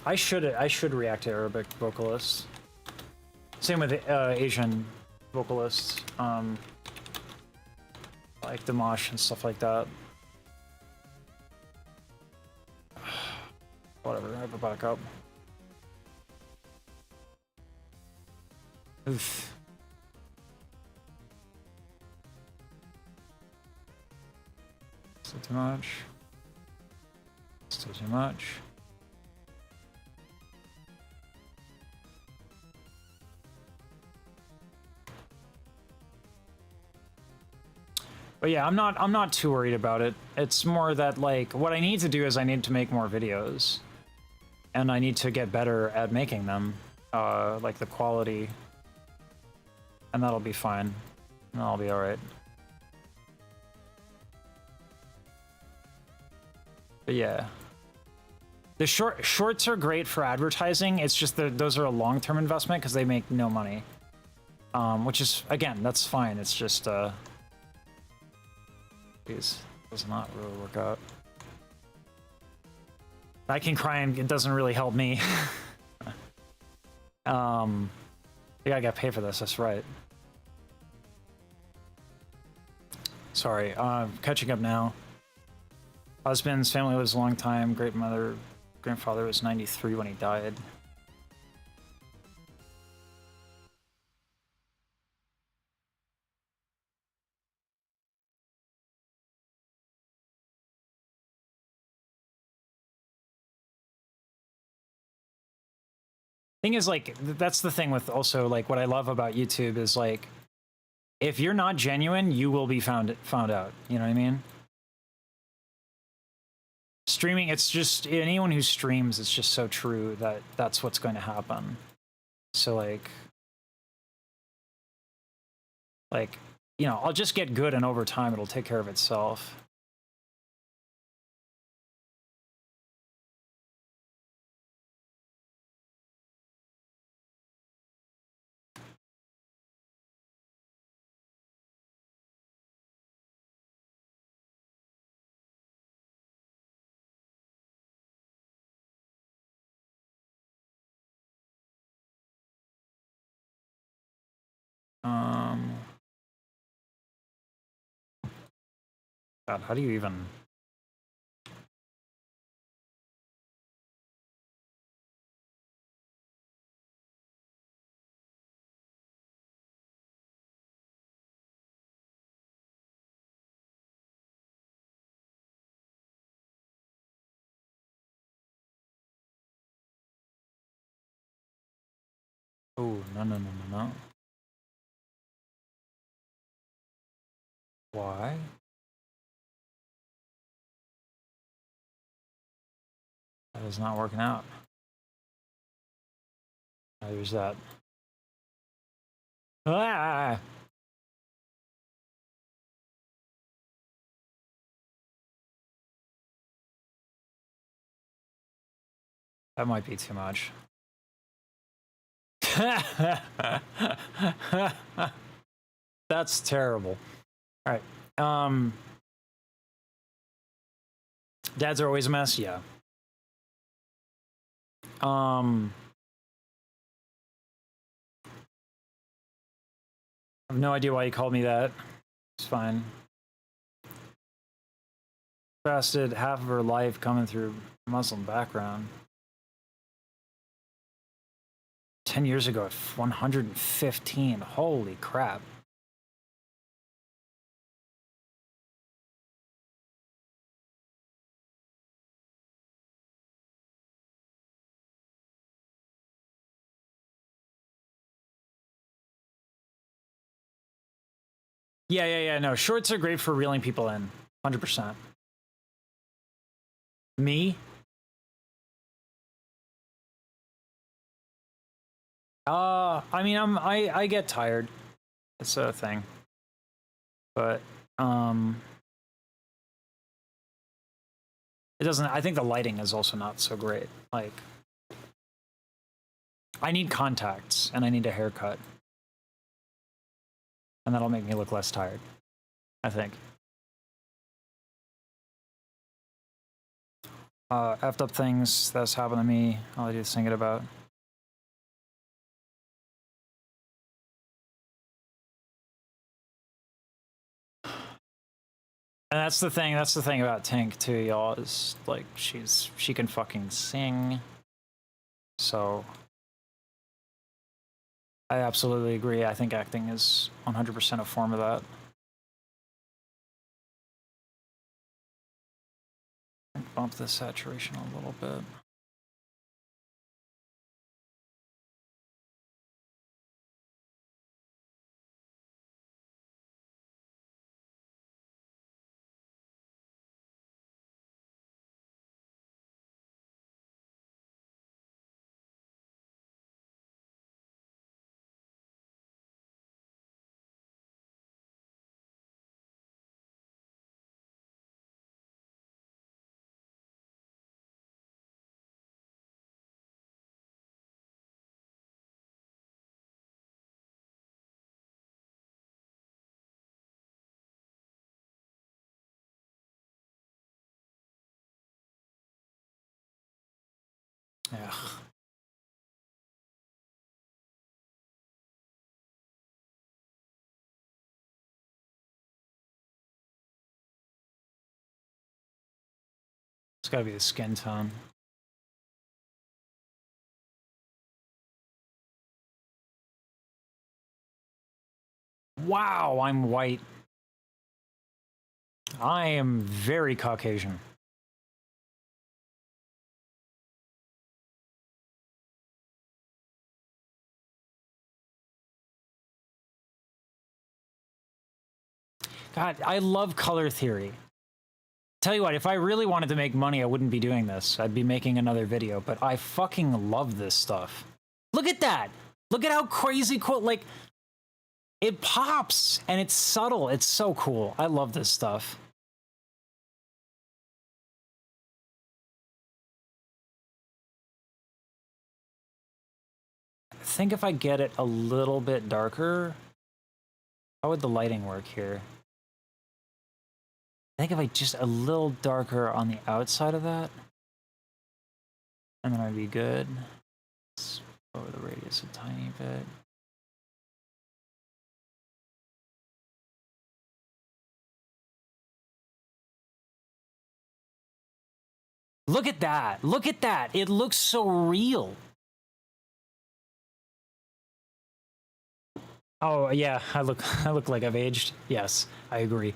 I should react to Arabic vocalists. Same with Asian vocalists, like Dimash and stuff like that. Whatever, I have it back up. Oof. Still too much. Still too much. But yeah, I'm not too worried about it. It's more that, like, what I need to do is I need to make more videos. And I need to get better at making them. Like the quality. And that'll be fine. And I'll be alright. But yeah. The shorts are great for advertising. It's just that those are a long-term investment because they make no money. Which is, again, that's fine. It's just, Please, does not really work out. I can cry and it doesn't really help me. I gotta get paid for this, that's right. Sorry, catching up now. Husband's family lives a long time. Grandfather was 93 when he died. Thing is, like, that's the thing with also, like, what I love about YouTube is, like, if you're not genuine, you will be found out. You know what I mean? Streaming, it's just, anyone who streams, it's just so true that that's what's going to happen. So, like, you know, I'll just get good and over time it'll take care of itself. God, how do you even... Oh, no, no, no, no, no. Why? That is not working out. Oh, there's that. Ah! That might be too much. That's terrible. All right. Dads are always a mess. Yeah. I have no idea why you called me that. It's fine. Fasted half of her life coming through Muslim background. 10 years ago at 115. Holy crap. Yeah. No, shorts are great for reeling people in. 100%. Me? I mean, I get tired. It's a thing. But, it doesn't, I think the lighting is also not so great. Like, I need contacts and I need a haircut. And that'll make me look less tired, I think. Effed up things that's happened to me, all I do is think it about. And that's the thing about Tink too, y'all, is like she can fucking sing. So I absolutely agree. I think acting is 100% a form of that. Bump the saturation a little bit. Yeah. It's gotta be the skin tone. Wow, I'm white. I am very Caucasian. God, I love color theory. Tell you what, if I really wanted to make money, I wouldn't be doing this. I'd be making another video, but I fucking love this stuff. Look at that. Look at how crazy cool, like, it pops and it's subtle. It's so cool. I love this stuff. I think if I get it a little bit darker, how would the lighting work here? I think if I just a little darker on the outside of that, and then I'd be good. Let's lower the radius a tiny bit. Look at that. Look at that. It looks so real. Oh, yeah, I look like I've aged. Yes, I agree.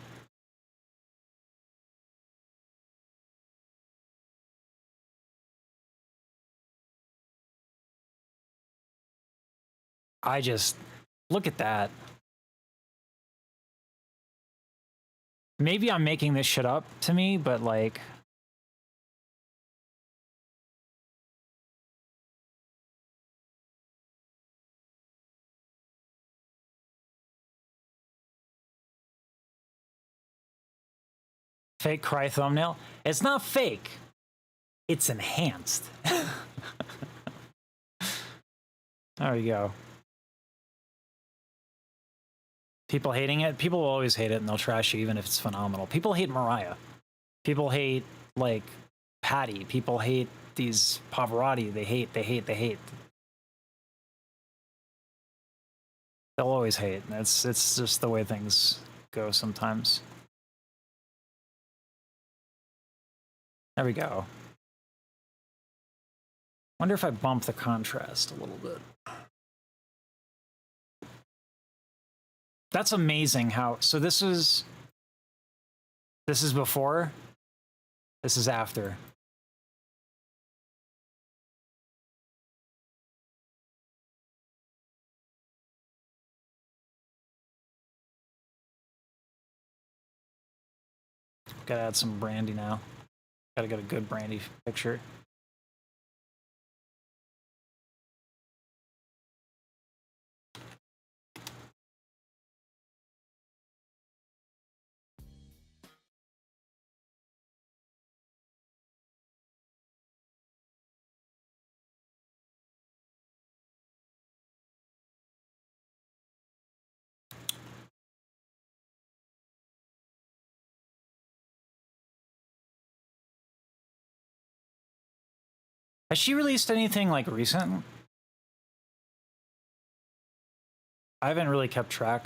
I just look at that. Maybe I'm making this shit up to me, but like fake cry thumbnail. It's not fake. It's enhanced. There we go. People hating it. People will always hate it, and they'll trash you even if it's phenomenal. People hate Mariah. People hate like Patty. People hate these Pavarotti. They hate. They'll always hate. It's just the way things go sometimes. There we go. Wonder if I bump the contrast a little bit. That's amazing how, so this is before, this is after. Gotta add some Brandy now. Gotta get a good Brandy picture. Has she released anything like recent? I haven't really kept track.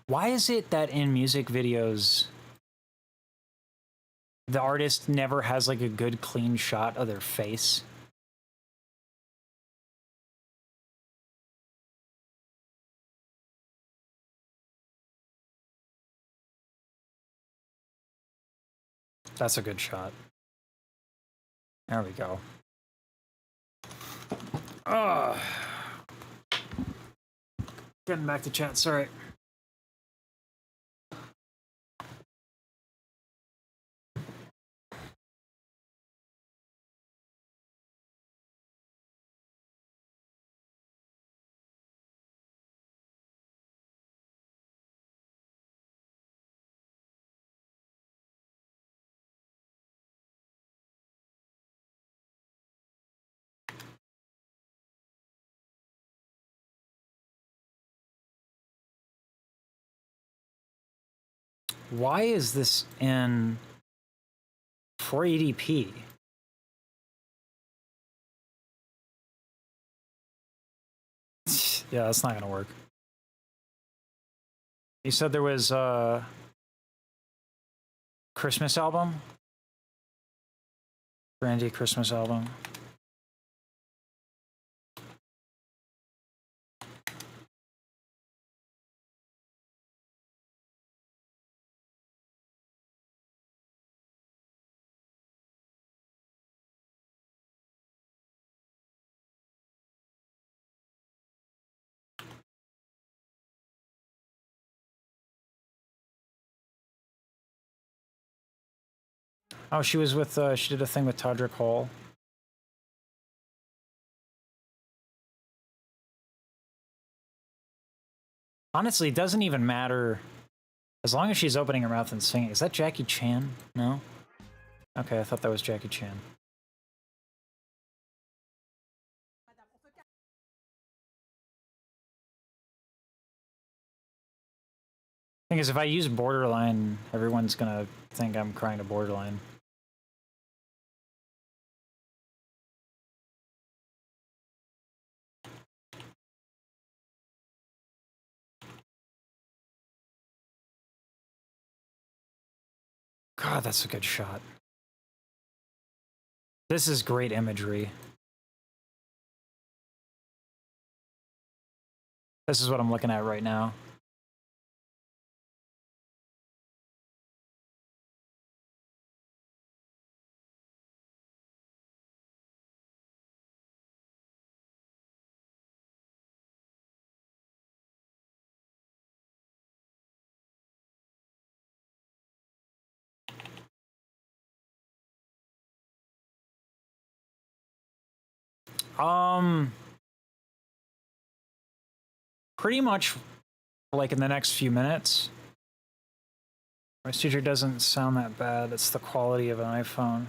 Why is it that in music videos, the artist never has like a good clean shot of their face? That's a good shot. There we go. Getting back to chat, sorry. Why is this in 480p? Yeah, that's not gonna work. You said there was a Christmas album? Brandy Christmas album. Oh, she was with, she did a thing with Todrick Hall. Honestly, it doesn't even matter as long as she's opening her mouth and singing. Is that Jackie Chan? No? Okay, I thought that was Jackie Chan. Thing is, if I use borderline, everyone's gonna think I'm crying to borderline. God, that's a good shot. This is great imagery. This is what I'm looking at right now. Pretty much like in the next few minutes. My studio doesn't sound that bad. It's the quality of an iPhone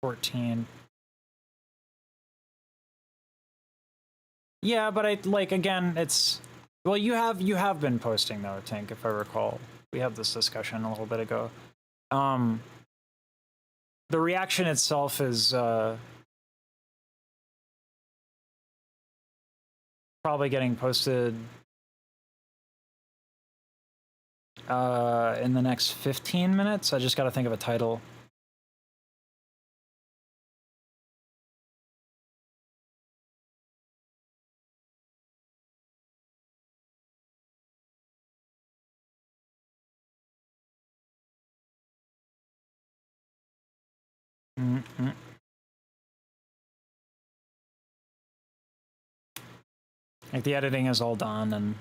14. Yeah, but I like again, it's well, you have been posting though, Tank, if I recall. We had this discussion a little bit ago. The reaction itself is probably getting posted in the next 15 minutes. I just got to think of a title. Mm-hmm. Like the editing is all done and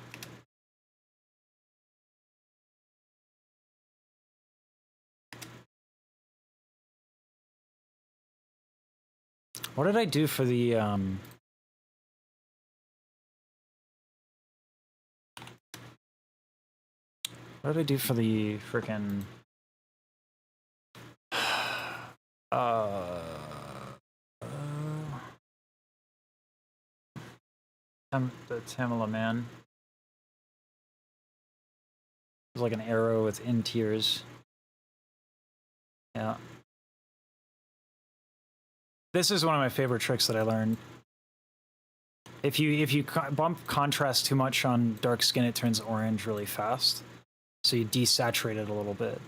what did I do for the what did I do for the freaking the Tamala man? It's like an arrow with in tears. Yeah. This is one of my favorite tricks that I learned. If you bump contrast too much on dark skin, it turns orange really fast. So you desaturate it a little bit.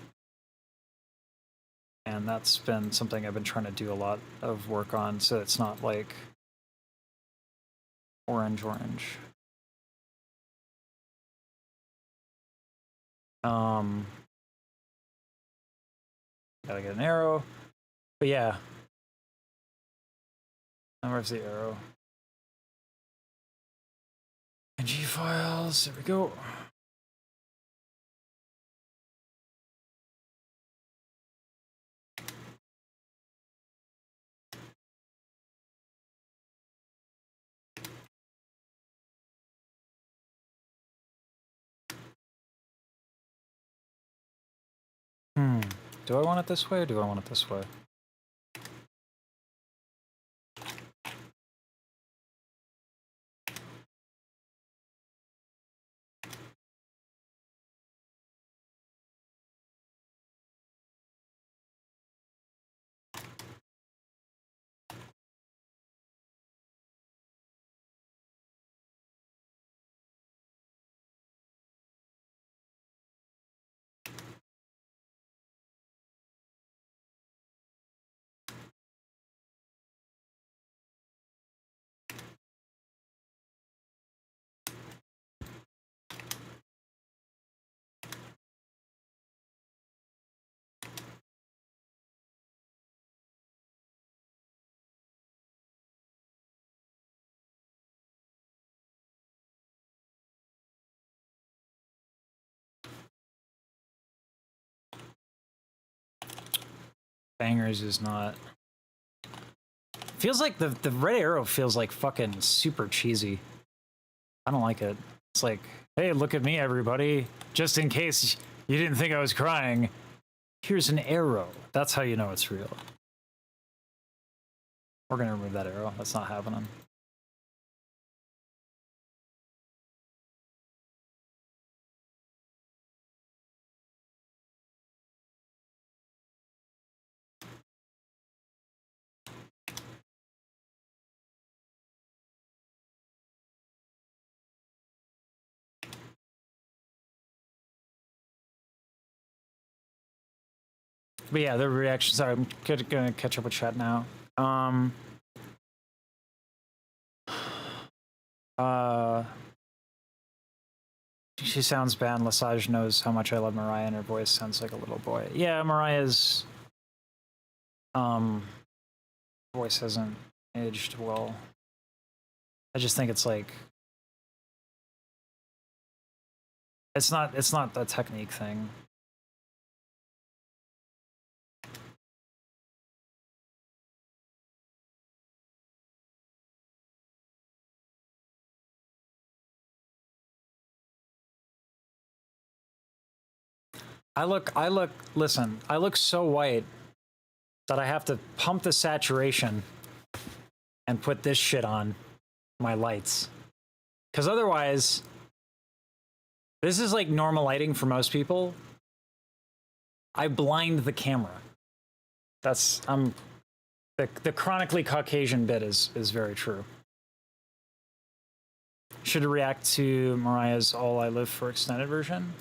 And that's been something I've been trying to do a lot of work on, so it's not like orange. Gotta get an arrow. But yeah. Now where's the arrow? NG files, there we go. Do I want it this way or do I want it this way? Bangers is not. Feels like the red arrow feels like fucking super cheesy. I don't like it. It's like, hey, look at me, everybody. Just in case you didn't think I was crying, here's an arrow. That's how you know it's real. We're gonna remove that arrow. That's not happening. But yeah, the reaction. Sorry, I'm gonna catch up with chat now. She sounds bad. Lesage knows how much I love Mariah, and her voice sounds like a little boy. Yeah, Mariah's voice hasn't aged well. I just think it's like it's not a technique thing. Listen, I look so white that I have to pump the saturation and put this shit on my lights. Because otherwise, this is like normal lighting for most people. I blind the camera. That's, the chronically Caucasian bit is very true. Should react to Mariah's All I Live For extended version.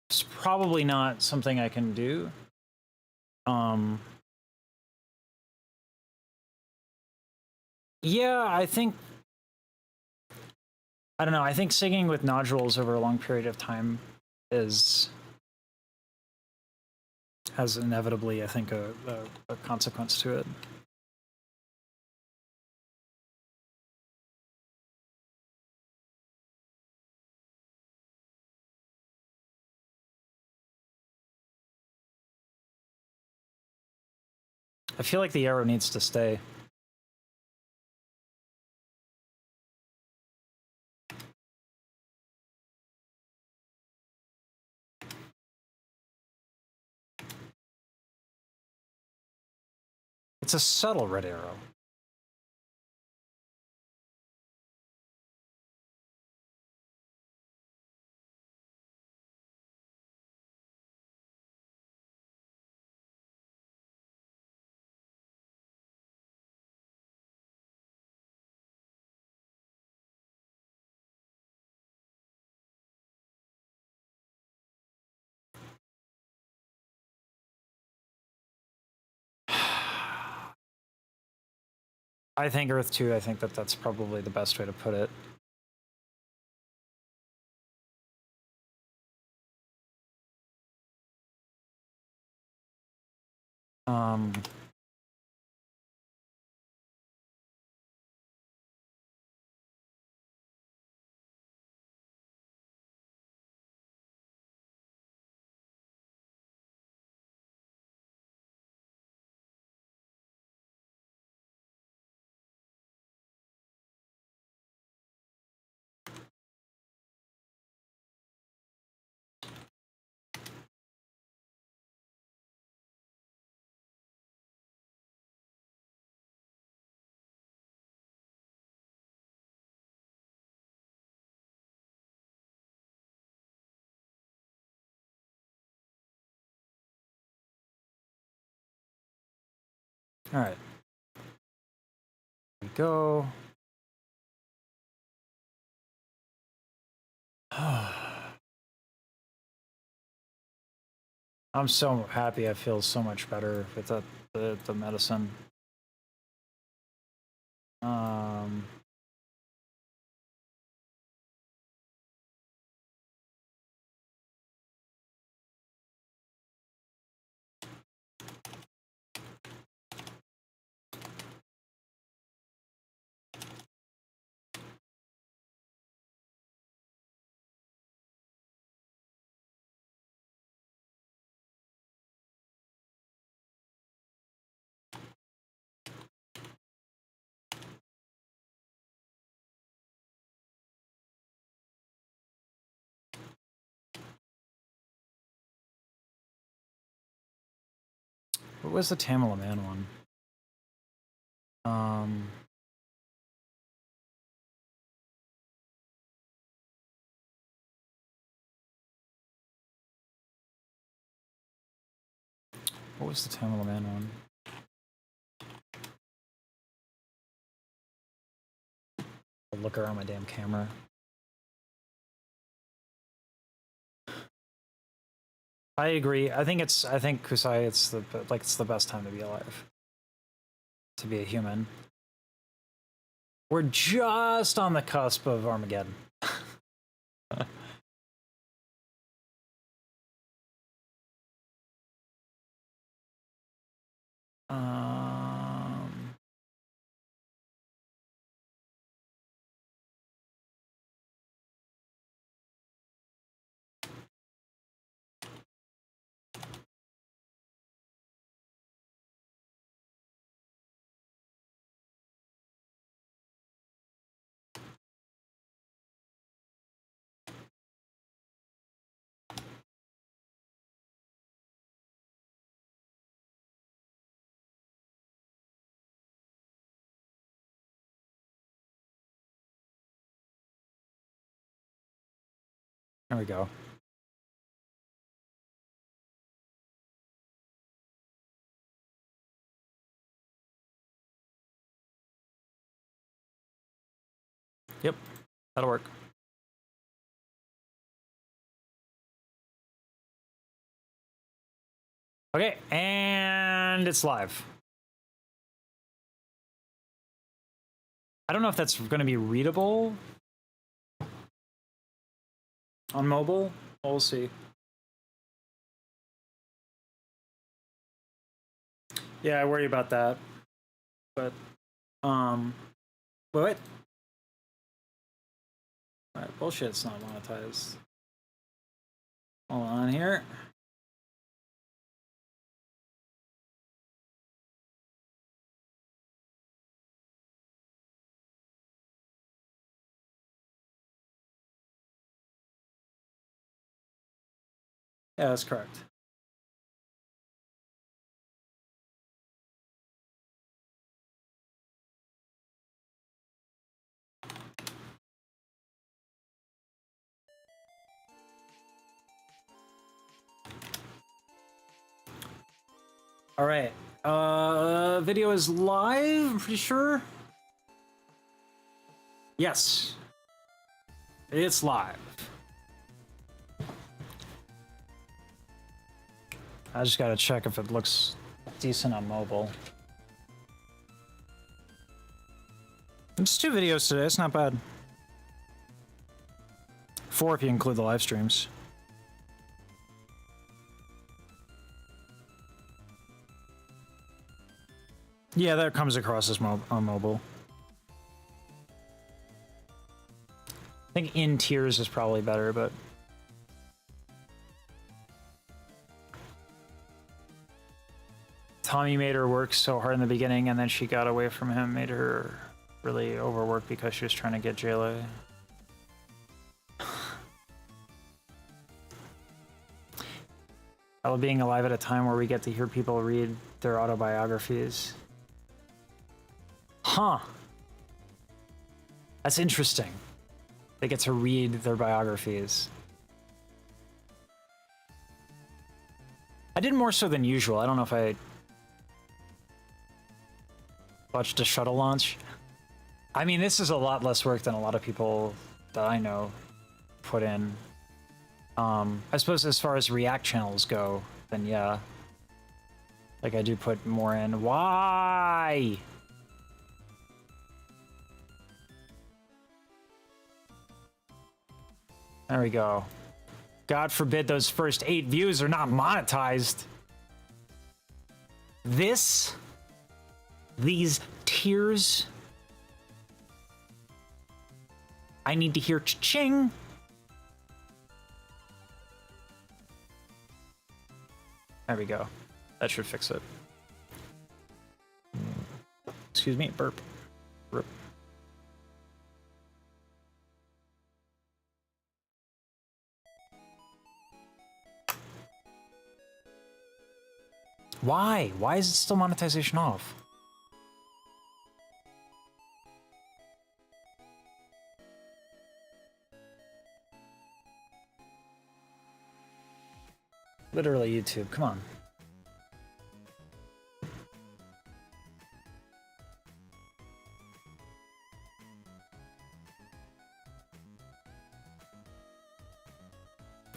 It's probably not something I can do. Yeah, I think, I don't know, I think singing with nodules over a long period of time has inevitably, I think, a consequence to it. I feel like the arrow needs to stay. It's a subtle red arrow. I think Earth 2, I think that's probably the best way to put it. All right. Here we go. I'm so happy. I feel so much better with the medicine. What was the Tamala Man one? What was the Tamala Man one? I'll look around my damn camera. I agree. I think Kusai, it's the best time to be alive. To be a human. We're just on the cusp of Armageddon. There we go. Yep, that'll work. Okay, and it's live. I don't know if that's going to be readable on mobile. We'll see. Yeah, I worry about that. But, what? Alright, bullshit, it's not monetized. Hold on here. Yeah, that's correct. All right. Video is live, I'm pretty sure. Yes. It's live. I just gotta check if it looks decent on mobile. It's 2 videos today, it's not bad. 4 if you include the live streams. Yeah, that comes across as on mobile. I think in tiers is probably better, but Tommy made her work so hard in the beginning, and then she got away from him, made her really overwork because she was trying to get JLA. I love being alive at a time where we get to hear people read their autobiographies. Huh. That's interesting. They get to read their biographies. I did more so than usual. I don't know if I watched a shuttle launch. I mean, this is a lot less work than a lot of people that I know put in. I suppose as far as React channels go, then yeah. Like, I do put more in. Why? There we go. God forbid those first 8 views are not monetized. These tears. I need to hear cha-ching. There we go. That should fix it. Excuse me, burp. Burp. Why? Why is it still monetization off? Literally YouTube, come on.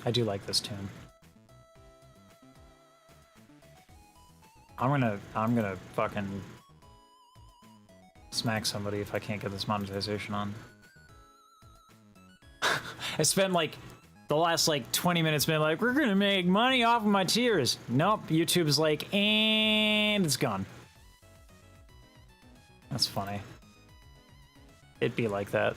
I do like this tune. I'm gonna fucking smack somebody if I can't get this monetization on. I spent like the last like 20 minutes being like, we're gonna make money off of my tears. Nope, YouTube's like, and it's gone. That's funny. It'd be like that.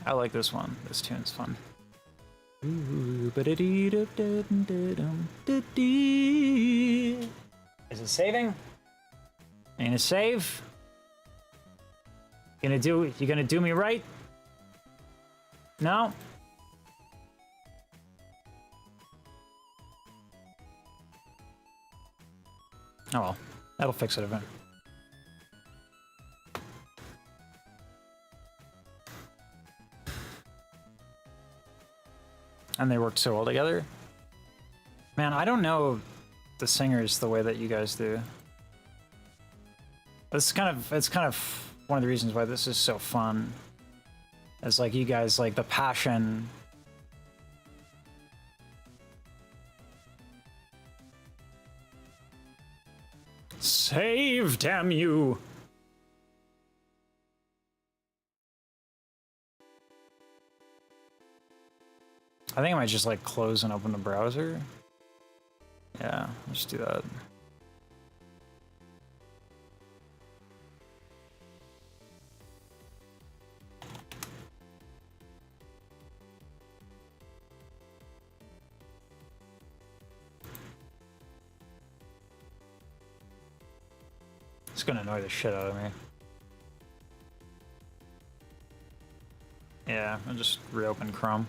I like this one. This tune's fun. Is it saving? Ain't it save? You gonna do me right? No? Oh well, that'll fix it eventually. And they worked so well together. Man, I don't know the singers the way that you guys do. It's kind of one of the reasons why this is so fun. It's like you guys, like the passion. Save, damn you! I think I might just like close and open the browser. Yeah, let's do that. It's gonna annoy the shit out of me. Yeah, I'll just reopen Chrome.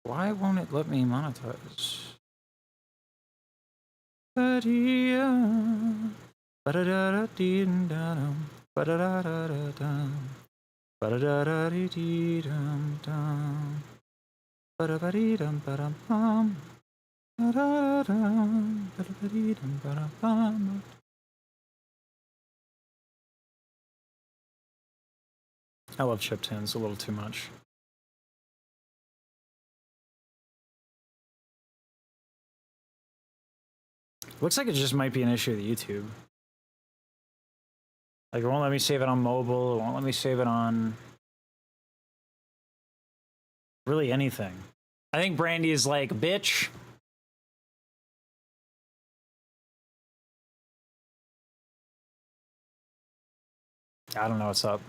Why won't it let me monetize? I love chiptunes a little too much. Looks like it just might be an issue with YouTube. Like, it won't let me save it on mobile, it won't let me save it on really anything. I think Brandy is like, bitch. I don't know what's up.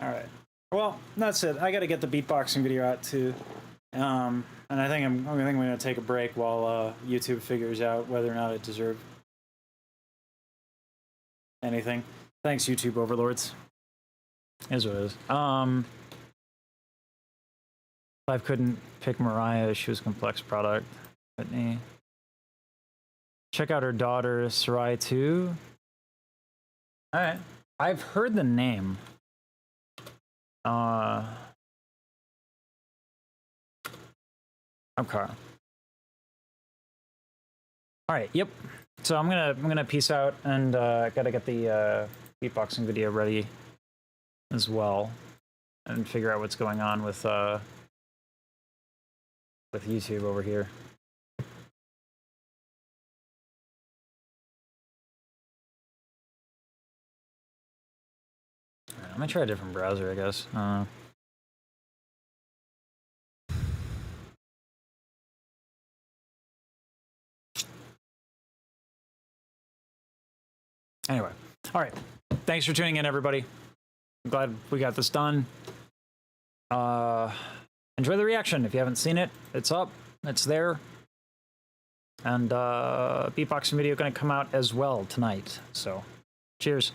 Alright. Well, that's it. I gotta get the beatboxing video out too. And I think I'm gonna take a break while YouTube figures out whether or not it deserved anything. Thanks, YouTube overlords. Is what it is. I couldn't pick Mariah, she was a complex product. Whitney. Check out her daughter, Sarai, too. Alright. I've heard the name. Okay. Alright, yep. So I'm gonna peace out and gotta get the beatboxing video ready as well and figure out what's going on with with YouTube over here. Alright, I'm gonna try a different browser, I guess. Anyway, all right. Thanks for tuning in, everybody. I'm glad we got this done. Enjoy the reaction. If you haven't seen it, it's up. It's there. And beatboxing video going to come out as well tonight. So, cheers.